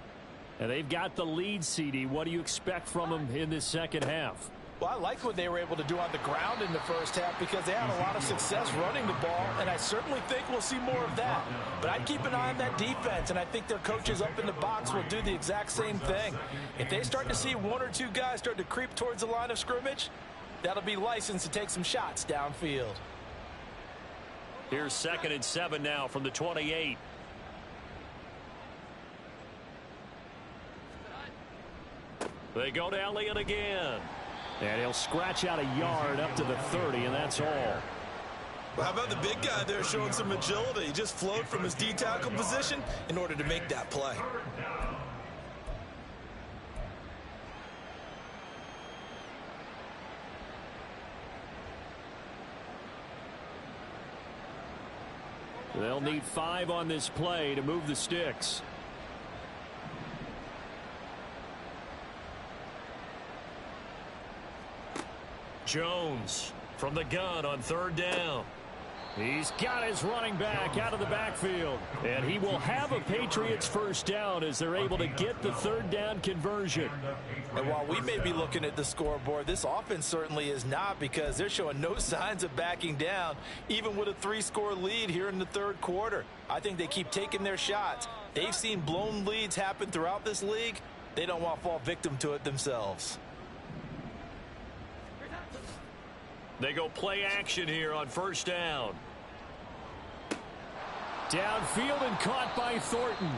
And they've got the lead, CD. What do you expect from them in this second half? Well, I like what they were able to do on the ground in the first half because they had a lot of success running the ball, and I certainly think we'll see more of that. But I'd keep an eye on that defense, and I think their coaches up in the box will do the exact same thing. If they start to see 1 or 2 guys start to creep towards the line of scrimmage, that'll be licensed to take some shots downfield. Here's 2nd and 7 now from the 28. They go to Elliott again. And he'll scratch out a yard up to the 30, and that's all. Well, how about the big guy there showing some agility? He just flowed from his D-tackle position in order to make that play. They'll need 5 on this play to move the sticks. Jones from the gun on 3rd down. He's got his running back out of the backfield. And he will have a Patriots first down as they're able to get the 3rd down conversion. And while we may be looking at the scoreboard, this offense certainly is not, because they're showing no signs of backing down, even with a 3-score lead here in the third quarter. I think they keep taking their shots. They've seen blown leads happen throughout this league. They don't want to fall victim to it themselves. They go play action here on 1st down. Downfield and caught by Thornton.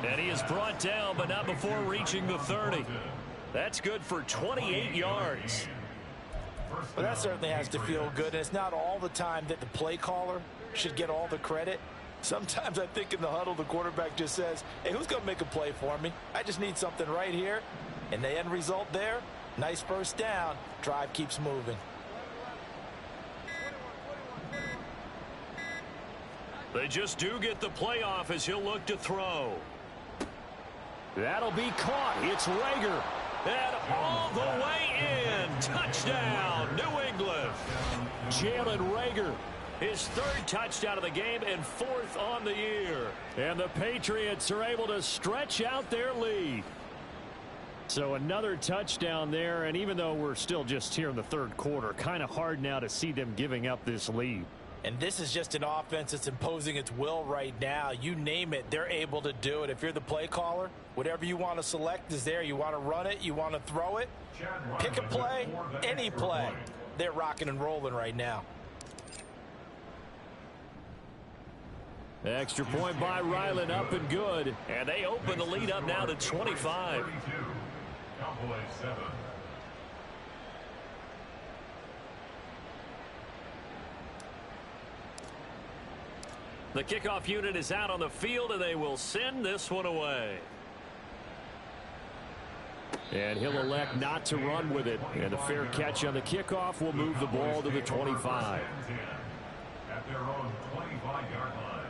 And he is brought down, but not before reaching the 30. That's good for 28 yards. Well, that certainly has to feel good. And it's not all the time that the play caller should get all the credit. Sometimes I think in the huddle, the quarterback just says, hey, who's going to make a play for me? I just need something right here. And the end result there, nice first down. Drive keeps moving. They just do get the playoff as he'll look to throw. That'll be caught. It's Rager. And all the way in. Touchdown, New England. Jalen Rager, his 3rd touchdown of the game and 4th on the year. And the Patriots are able to stretch out their lead. So another touchdown there, and even though we're still just here in the third quarter, kind of hard now to see them giving up this lead. And this is just an offense that's imposing its will right now. You name it, they're able to do it. If you're the play caller, whatever you want to select is there. You want to run it, you want to throw it, pick a play, any play. They're rocking and rolling right now. Extra point by Ryland, up and good. And they open the lead up now to 25. Cowboy 7. The kickoff unit is out on the field, and they will send this one away. And he'll elect not to run with it. And a fair catch on the kickoff will move the ball to the 25. At their own 25-yard line.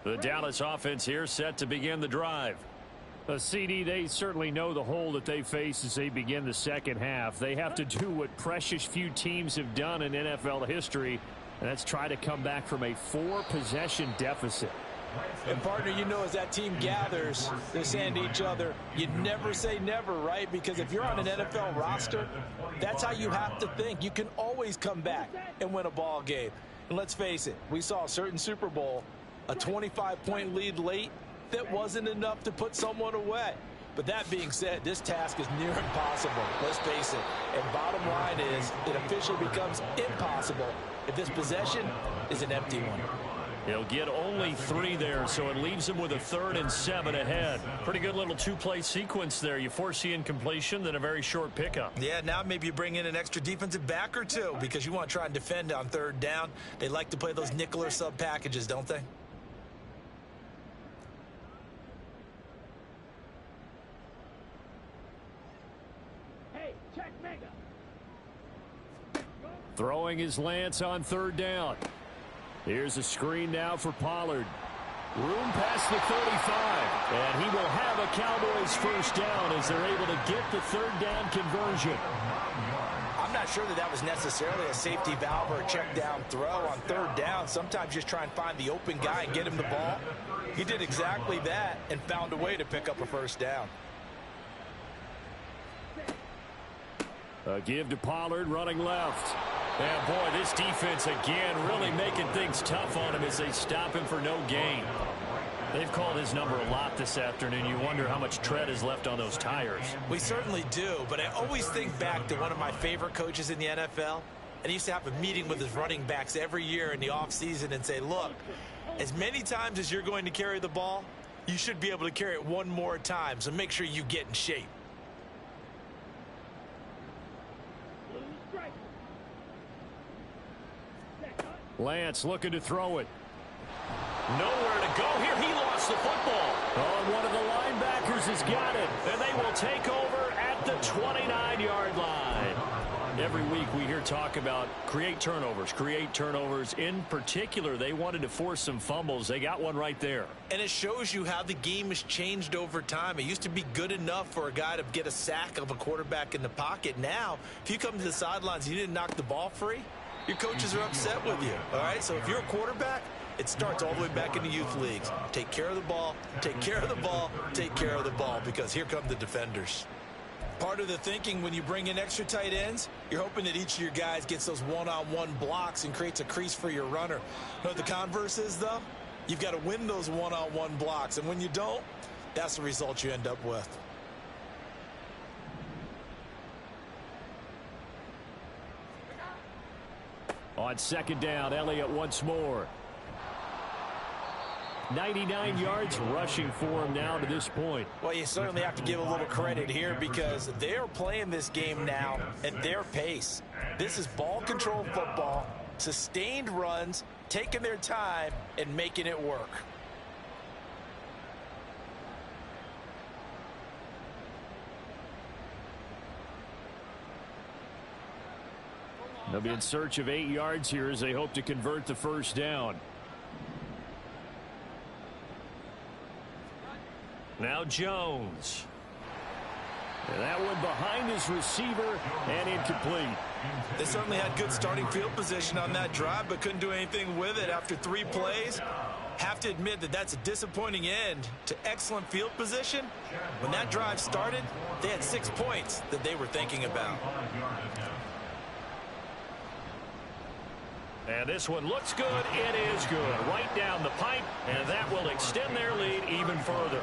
The Dallas offense here set to begin the drive. CD, they certainly know the hole that they face as they begin the second half. They have to do what precious few teams have done in NFL history, And let's try to come back from a 4-possession deficit. And, partner, you know, as that team gathers, they're saying to each other, you never say never, right? Because if you're on an NFL roster, that's how you have to think. You can always come back and win a ball game. And let's face it, we saw a certain Super Bowl, a 25-point lead late that wasn't enough to put someone away. But that being said, this task is near impossible. Let's face it. And bottom line is, it officially becomes impossible if this possession is an empty one. He'll get only 3 there, so it leaves him with a 3rd and 7 ahead. Pretty good little 2-play sequence there. You force the incompletion, then a very short pickup. Yeah, now maybe you bring in an extra defensive back or two because you want to try and defend on 3rd down. They like to play those nickel or sub packages, don't they? Hey, check mega. Throwing his Lance on 3rd down. Here's a screen now for Pollard. Room past the 35. And he will have a Cowboys 1st down as they're able to get the 3rd down conversion. I'm not sure that was necessarily a safety valve or a check down throw on 3rd down. Sometimes just try and find the open guy and get him the ball. He did exactly that and found a way to pick up a 1st down. A give to Pollard running left. And boy, this defense again really making things tough on him as they stop him for no gain. They've called his number a lot this afternoon. You wonder how much tread is left on those tires. We certainly do, but I always think back to one of my favorite coaches in the NFL. And he used to have a meeting with his running backs every year in the offseason and say, look, as many times as you're going to carry the ball, you should be able to carry it one more time, so make sure you get in shape. Lance looking to throw it. Nowhere to go here. He lost the football. Oh, one of the linebackers has got it. And they will take over at the 29-yard line. Every week we hear talk about create turnovers. In particular, they wanted to force some fumbles. They got one right there. And it shows you how the game has changed over time. It used to be good enough for a guy to get a sack of a quarterback in the pocket. Now, if you come to the sidelines and you didn't knock the ball free, your coaches are upset with you, all right? So if you're a quarterback, it starts all the way back in the youth leagues. Take care of the ball, take care of the ball, take care of the ball, because here come the defenders. Part of the thinking when you bring in extra tight ends, you're hoping that each of your guys gets those one-on-one blocks and creates a crease for your runner. You know what the converse is, though? You've got to win those one-on-one blocks, and when you don't, that's the result you end up with. On 2nd down, Elliott once more. 99 yards rushing for him now to this point. Well, you certainly have to give a little credit here because they're playing this game now at their pace. This is ball control football, sustained runs, taking their time and making it work. They'll be in search of 8 yards here as they hope to convert the 1st down. Now Jones. And that one behind his receiver and incomplete. They certainly had good starting field position on that drive, but couldn't do anything with it after 3 plays. Have to admit that that's a disappointing end to excellent field position. When that drive started, they had 6 points that they were thinking about. And this one looks good. It is good. Right down the pipe, and that will extend their lead even further.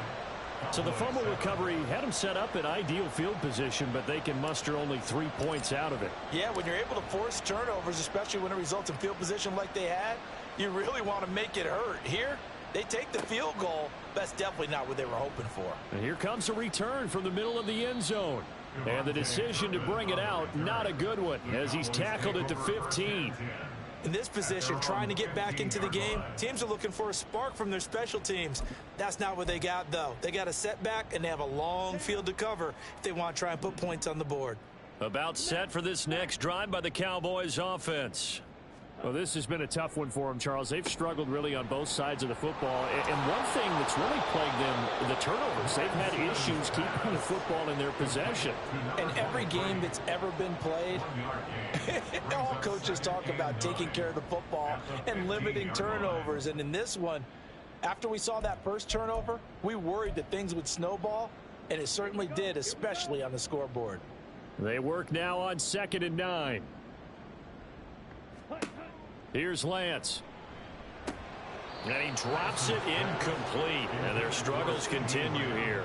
So the fumble recovery had them set up in ideal field position, but they can muster only 3 points out of it. Yeah, when you're able to force turnovers, especially when it results in field position like they had, you really want to make it hurt. Here, they take the field goal. That's definitely not what they were hoping for. And here comes a return from the middle of the end zone. And the decision to bring it out, not a good one, as he's tackled at the 15. In this position, trying to get back into the game, teams are looking for a spark from their special teams. That's not what they got, though. They got a setback, and they have a long field to cover if they want to try and put points on the board. About set for this next drive by the Cowboys offense. Well, this has been a tough one for them, Charles. They've struggled really on both sides of the football. And one thing that's really plagued them, the turnovers. They've had issues keeping the football in their possession. And every game that's ever been played, all coaches talk about taking care of the football and limiting turnovers. And in this one, after we saw that first turnover, we worried that things would snowball, and it certainly did, especially on the scoreboard. They work now on 2nd and 9. Here's Lance. And he drops it incomplete. And their struggles continue here.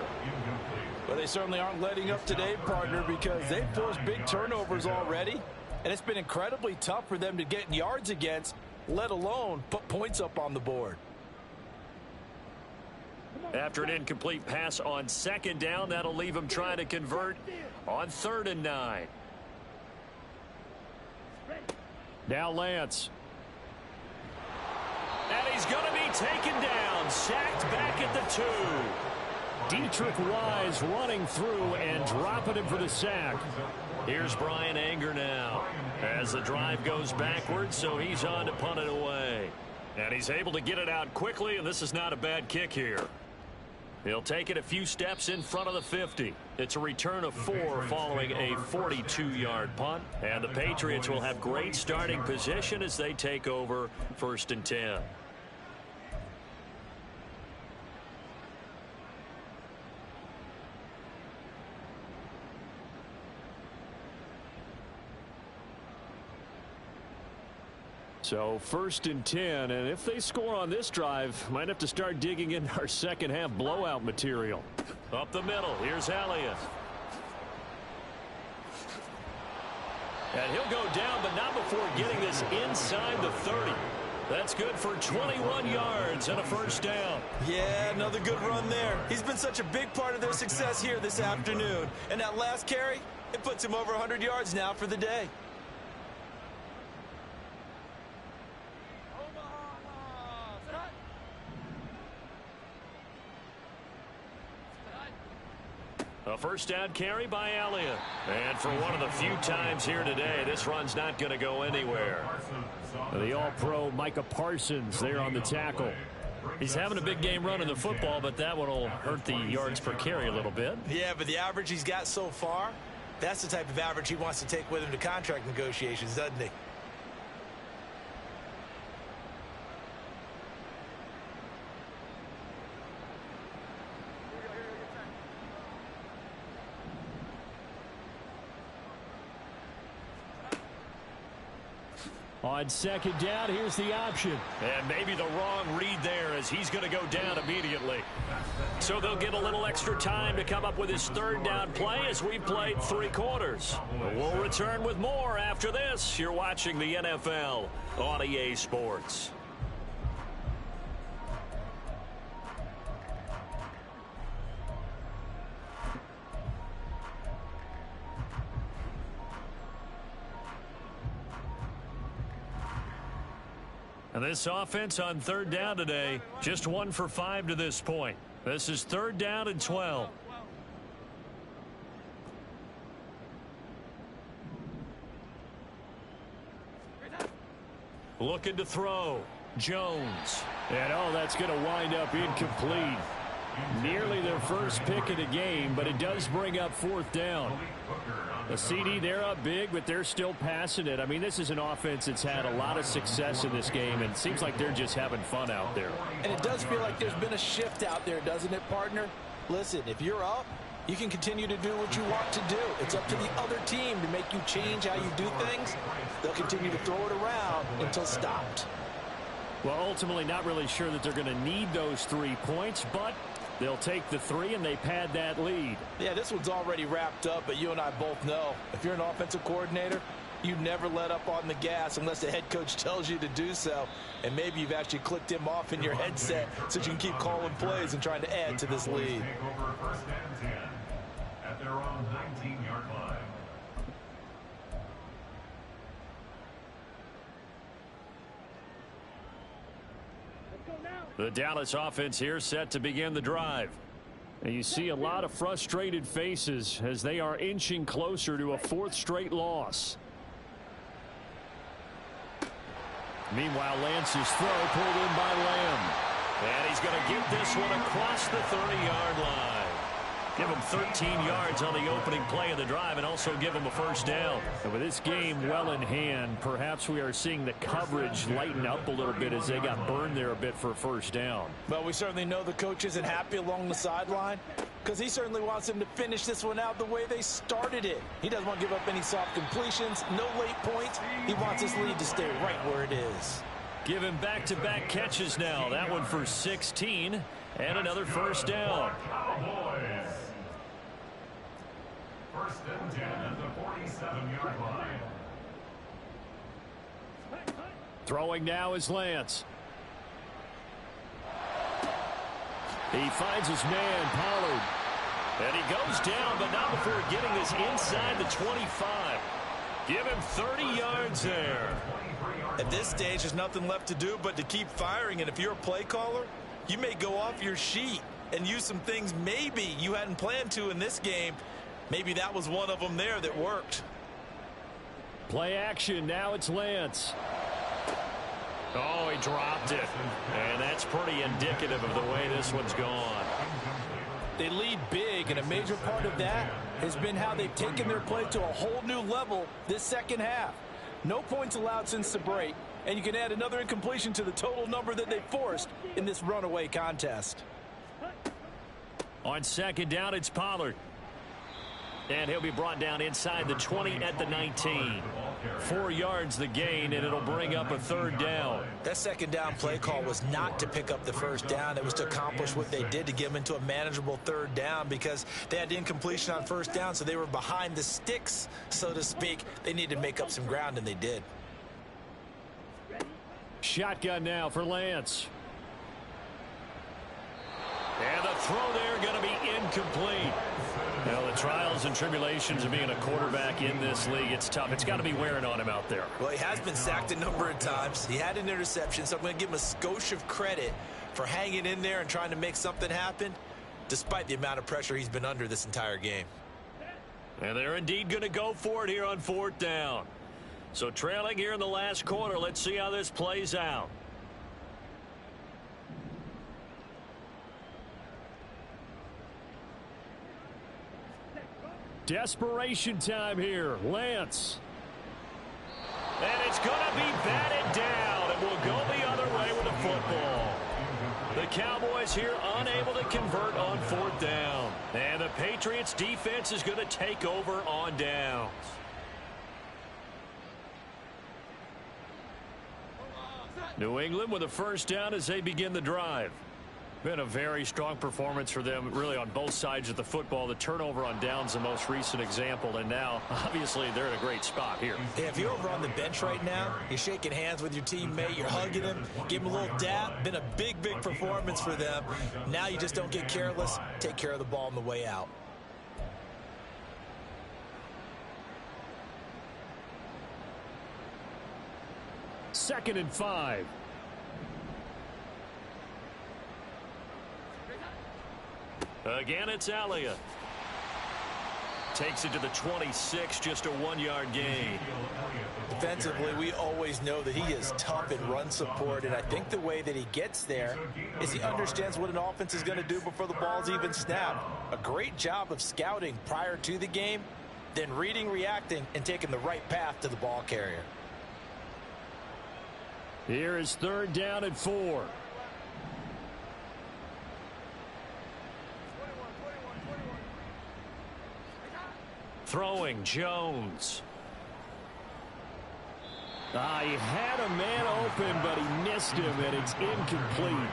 Well, they certainly aren't letting up today, partner, because they've forced big turnovers already. And it's been incredibly tough for them to get yards against, let alone put points up on the board. After an incomplete pass on 2nd down, that'll leave him trying to convert on 3rd and 9. Now Lance. And he's going to be taken down, sacked back at the 2. Dietrich Wise running through and dropping him for the sack. Here's Brian Anger now as the drive goes backwards, so he's on to punt it away. And he's able to get it out quickly, and this is not a bad kick here. He'll take it a few steps in front of the 50. It's a return of 4 following a 42-yard punt. And the Patriots will have great starting position as they take over 1st and 10. So 1st and 10, and if they score on this drive, might have to start digging in our second half blowout material. Up the middle, here's Elliott. And he'll go down, but not before getting this inside the 30. That's good for 21 yards and a 1st down. Yeah, another good run there. He's been such a big part of their success here this afternoon. And that last carry, it puts him over 100 yards now for the day. A 1st down carry by Elliott. And for one of the few times here today, this run's not going to go anywhere. The all-pro Micah Parsons there on the tackle. He's having a big game running the football, but that one will hurt the yards per carry a little bit. Yeah, but the average he's got so far, that's the type of average he wants to take with him to contract negotiations, doesn't he? On 2nd down, here's the option. And maybe the wrong read there as he's going to go down immediately. So they'll get a little extra time to come up with his 3rd down play as we've played 3 quarters. We'll return with more after this. You're watching the NFL on EA Sports. And this offense on 3rd down today, just 1 for 5 to this point. This is 3rd down and 12. Looking to throw. Jones. And that's going to wind up incomplete. Nearly their first pick of the game, but it does bring up 4th down. A CD, they're up big, but they're still passing it. I mean, this is an offense that's had a lot of success in this game, and it seems like they're just having fun out there. And it does feel like there's been a shift out there, doesn't it, partner? Listen, if you're up, you can continue to do what you want to do. It's up to the other team to make you change how you do things. They'll continue to throw it around until stopped. Well, ultimately, not really sure that they're going to need those 3 points, but they'll take the 3 and they pad that lead. Yeah, this one's already wrapped up, but you and I both know if you're an offensive coordinator, you never let up on the gas unless the head coach tells you to do so. And maybe you've actually clicked him off in your headset so you can keep calling plays and trying to add to this lead. Take over 1st and 10 at their own 19-yard line. The Dallas offense here set to begin the drive. And you see a lot of frustrated faces as they are inching closer to a 4th straight loss. Meanwhile, Lance's throw pulled in by Lamb. And he's going to get this one across the 30-yard line. Give him 13 yards on the opening play of the drive and also give him a first down. And with this game well in hand, perhaps we are seeing the coverage lighten up a little bit as they got burned there a bit for a first down. Well, we certainly know the coach isn't happy along the sideline because he certainly wants them to finish this one out the way they started it. He doesn't want to give up any soft completions, no late points. He wants his lead to stay right where it is. Give him back-to-back catches now. That one for 16 and another first down. Cowboys. First and 10 at the 47-yard line. Throwing now is Lance. He finds his man, Pollard. And he goes down, but not before getting this inside the 25. Give him 30 yards there. At this stage, there's nothing left to do but to keep firing. And if you're a play caller, you may go off your sheet and use some things maybe you hadn't planned to in this game. Maybe that was one of them there that worked. Play action. Now it's Lance. Oh, he dropped it. And that's pretty indicative of the way this one's gone. They lead big, and a major part of that has been how they've taken their play to a whole new level this second half. No points allowed since the break, and you can add another incompletion to the total number that they forced in this runaway contest. On second down, it's Pollard. And he'll be brought down inside the 20 at the 19. 4 yards the gain, and it'll bring up a third down. That second down play call was not to pick up the first down. It was to accomplish what they did to get them into a manageable third down because they had incompletion on first down, so they were behind the sticks, so to speak. They needed to make up some ground, and they did. Shotgun now for Lance. And the throw there going to be incomplete. Well, the trials and tribulations of being a quarterback in this league, it's tough. It's got to be wearing on him out there. Well, he has been sacked a number of times. He had an interception, so I'm going to give him a skosh of credit for hanging in there and trying to make something happen, despite the amount of pressure he's been under this entire game. And they're indeed going to go for it here on fourth down. So trailing here in the last quarter, let's see how this plays out. Desperation time here. Lance. And it's going to be batted down. It will go the other way with the football. The Cowboys here unable to convert on fourth down. And the Patriots defense is going to take over on downs. New England with a first down as they begin the drive. Been a very strong performance for them, really, on both sides of the football. The turnover on downs, the most recent example, and now, obviously, they're in a great spot here. Yeah, if you're over on the bench right now, you're shaking hands with your teammate, you're hugging him, give him a little dap. Been a big performance for them. Now you just don't get careless. Take care of the ball on the way out. Second and 5. Again, it's Elliott. Takes it to the 26, just a 1-yard gain. Defensively, we always know that he is tough in run support, and I think the way that he gets there is he understands what an offense is going to do before the ball's even snapped. A great job of scouting prior to the game, then reading, reacting, and taking the right path to the ball carrier. Here is third down and 4. Throwing, Jones. He had a man open, but he missed him, and it's incomplete.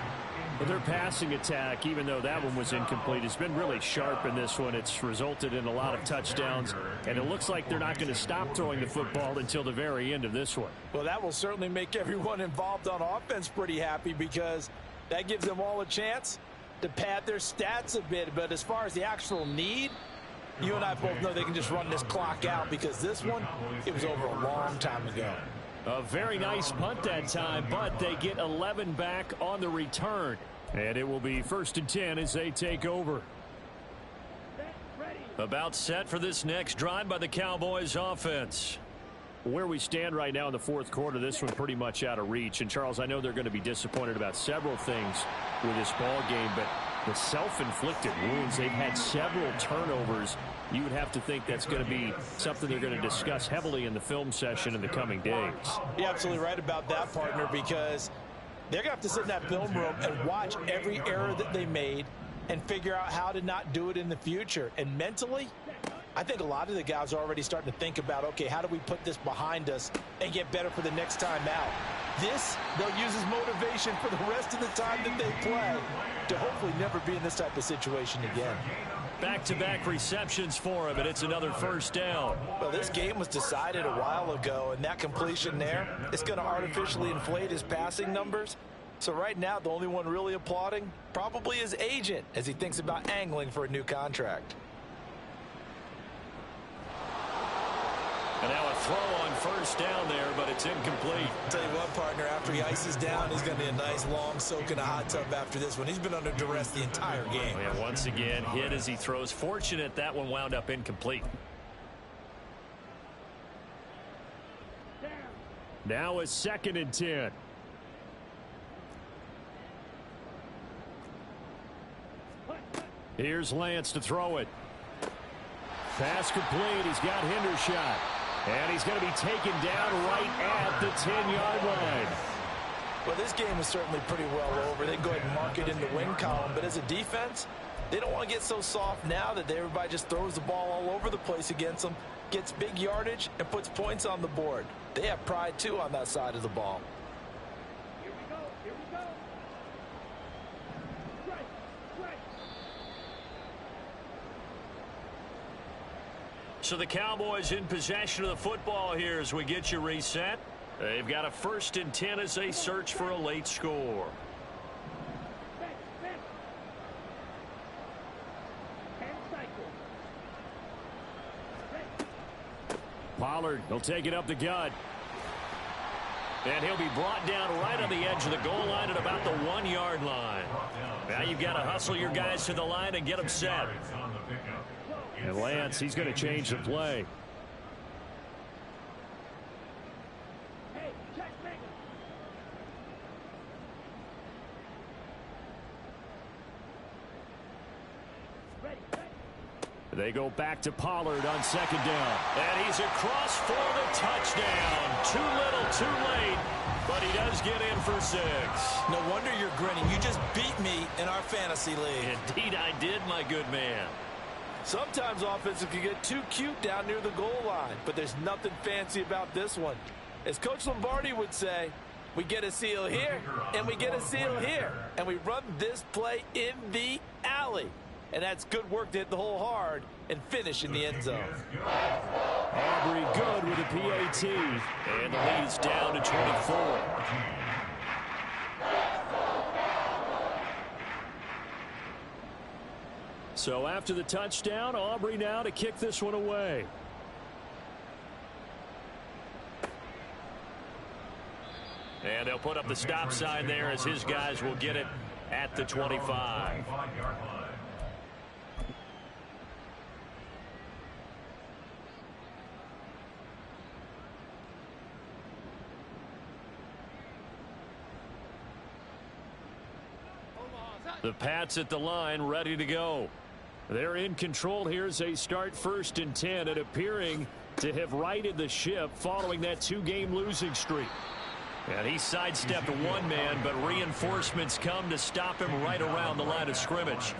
But their passing attack, even though that one was incomplete, has been really sharp in this one. It's resulted in a lot of touchdowns, and it looks like they're not going to stop throwing the football until the very end of this one. Well, that will certainly make everyone involved on offense pretty happy because that gives them all a chance to pad their stats a bit. But as far as the actual need, you and I both know they can just run this clock out because this one, it was over a long time ago. A very nice punt that time, but they get 11 back on the return. And it will be first and 10 as they take over. About set for this next drive by the Cowboys offense. Where we stand right now in the fourth quarter, this one pretty much out of reach. And, Charles, I know they're going to be disappointed about several things with this ball game, but the self-inflicted wounds, they've had several turnovers. You would have to think that's going to be something they're going to discuss heavily in the film session in the coming days. You're absolutely right about that, partner, because they're going to have to sit in that film room and watch every error that they made and figure out how to not do it in the future. And mentally, I think a lot of the guys are already starting to think about, okay, how do we put this behind us and get better for the next time out? This, they'll use as motivation for the rest of the time that they play to hopefully never be in this type of situation again. Back-to-back receptions for him, and it's another first down. Well, this game was decided a while ago, and that completion there, it's going to artificially inflate his passing numbers. So right now, the only one really applauding probably his agent as he thinks about angling for a new contract. And now a throw on first down there, but it's incomplete. Tell you what, partner, after he ices down, he's going to be a nice long soak in a hot tub after this one. He's been under duress the entire game. Yeah, once again, hit as he throws. Fortunate that one wound up incomplete. Now a 2nd and 10. Here's Lance to throw it. Pass complete. He's got Hendershot. And he's going to be taken down right at the 10-yard line. Well, this game is certainly pretty well over. They can go ahead and mark it in the win column. But as a defense, they don't want to get so soft now that everybody just throws the ball all over the place against them, gets big yardage, and puts points on the board. They have pride, too, on that side of the ball. Here we go. Here we go. Right. So the Cowboys in possession of the football here as we get you reset. They've got a 1st and 10 as they search for a late score. Back. 10 cycles. Pollard, he'll take it up the gut. And he'll be brought down right on the edge of the goal line at about the 1-yard line. Now you've got to hustle your guys to the line and get them set. And Lance, he's going to change the play. Hey, check Mega. Ready. They go back to Pollard on 2nd down. And he's across for the touchdown. Too little, too late. But he does get in for 6. No wonder you're grinning. You just beat me in our fantasy league. Indeed I did, my good man. Sometimes offenses can get too cute down near the goal line, but there's nothing fancy about this one. As Coach Lombardi would say, we get a seal here, and we get a seal here, and we run this play in the alley. And that's good work to hit the hole hard and finish in the end zone. Aubrey good with a PAT. And the lead is down to 24. So after the touchdown, Aubrey now to kick this one away. And they'll put up the stop sign there as his guys will get it at the 25. The Pats at the line, ready to go. They're in control here as they start 1st and 10 and appearing to have righted the ship following that 2-game losing streak. And he sidestepped one man, but reinforcements come to stop him right around the line of scrimmage.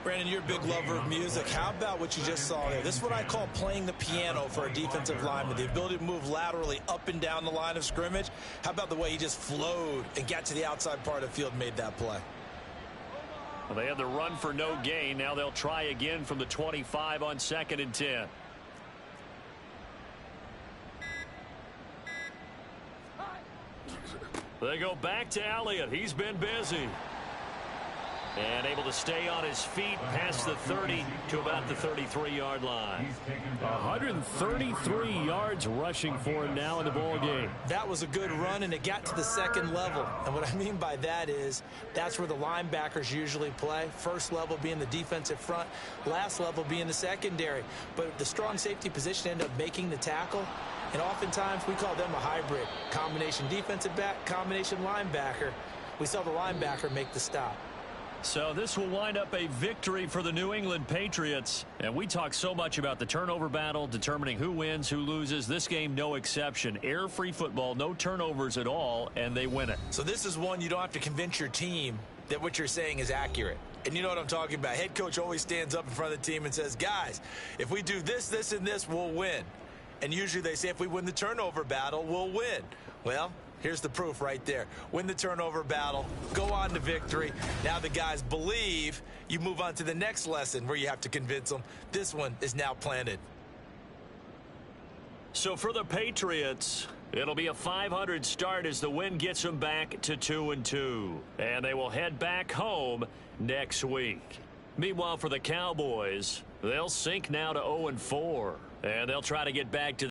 Brandon, you're a big lover of music. How about what you just saw there? This is what I call playing the piano for a defensive lineman. The ability to move laterally up and down the line of scrimmage. How about the way he just flowed and got to the outside part of the field and made that play? Well, they had the run for no gain. Now they'll try again from the 25 on 2nd and 10. They go back to Elliott. He's been busy. And able to stay on his feet past the 30 to about the 33-yard line. 133 yards rushing for him now in the ball game. That was a good run, and it got to the 2nd level. And what I mean by that is that's where the linebackers usually play. First level being the defensive front, last level being the secondary. But the strong safety position ended up making the tackle. And oftentimes we call them a hybrid. Combination defensive back, combination linebacker. We saw the linebacker make the stop. So this will wind up a victory for the New England Patriots. And we talk so much about the turnover battle, determining who wins, who loses. This game, no exception. Air-free football, no turnovers at all, and they win it. So this is one you don't have to convince your team that what you're saying is accurate. And you know what I'm talking about. Head coach always stands up in front of the team and says, guys, if we do this, this, and this, we'll win. And usually they say if we win the turnover battle, we'll win. Well, here's the proof right there. Win the turnover battle, go on to victory. Now the guys believe. You move on to the next lesson where you have to convince them. This one is now planted. So for the Patriots, it'll be a 500 start as the win gets them back to 2-2. And they will head back home next week. Meanwhile, for the Cowboys, they'll sink now to 0-4. And they'll try to get back to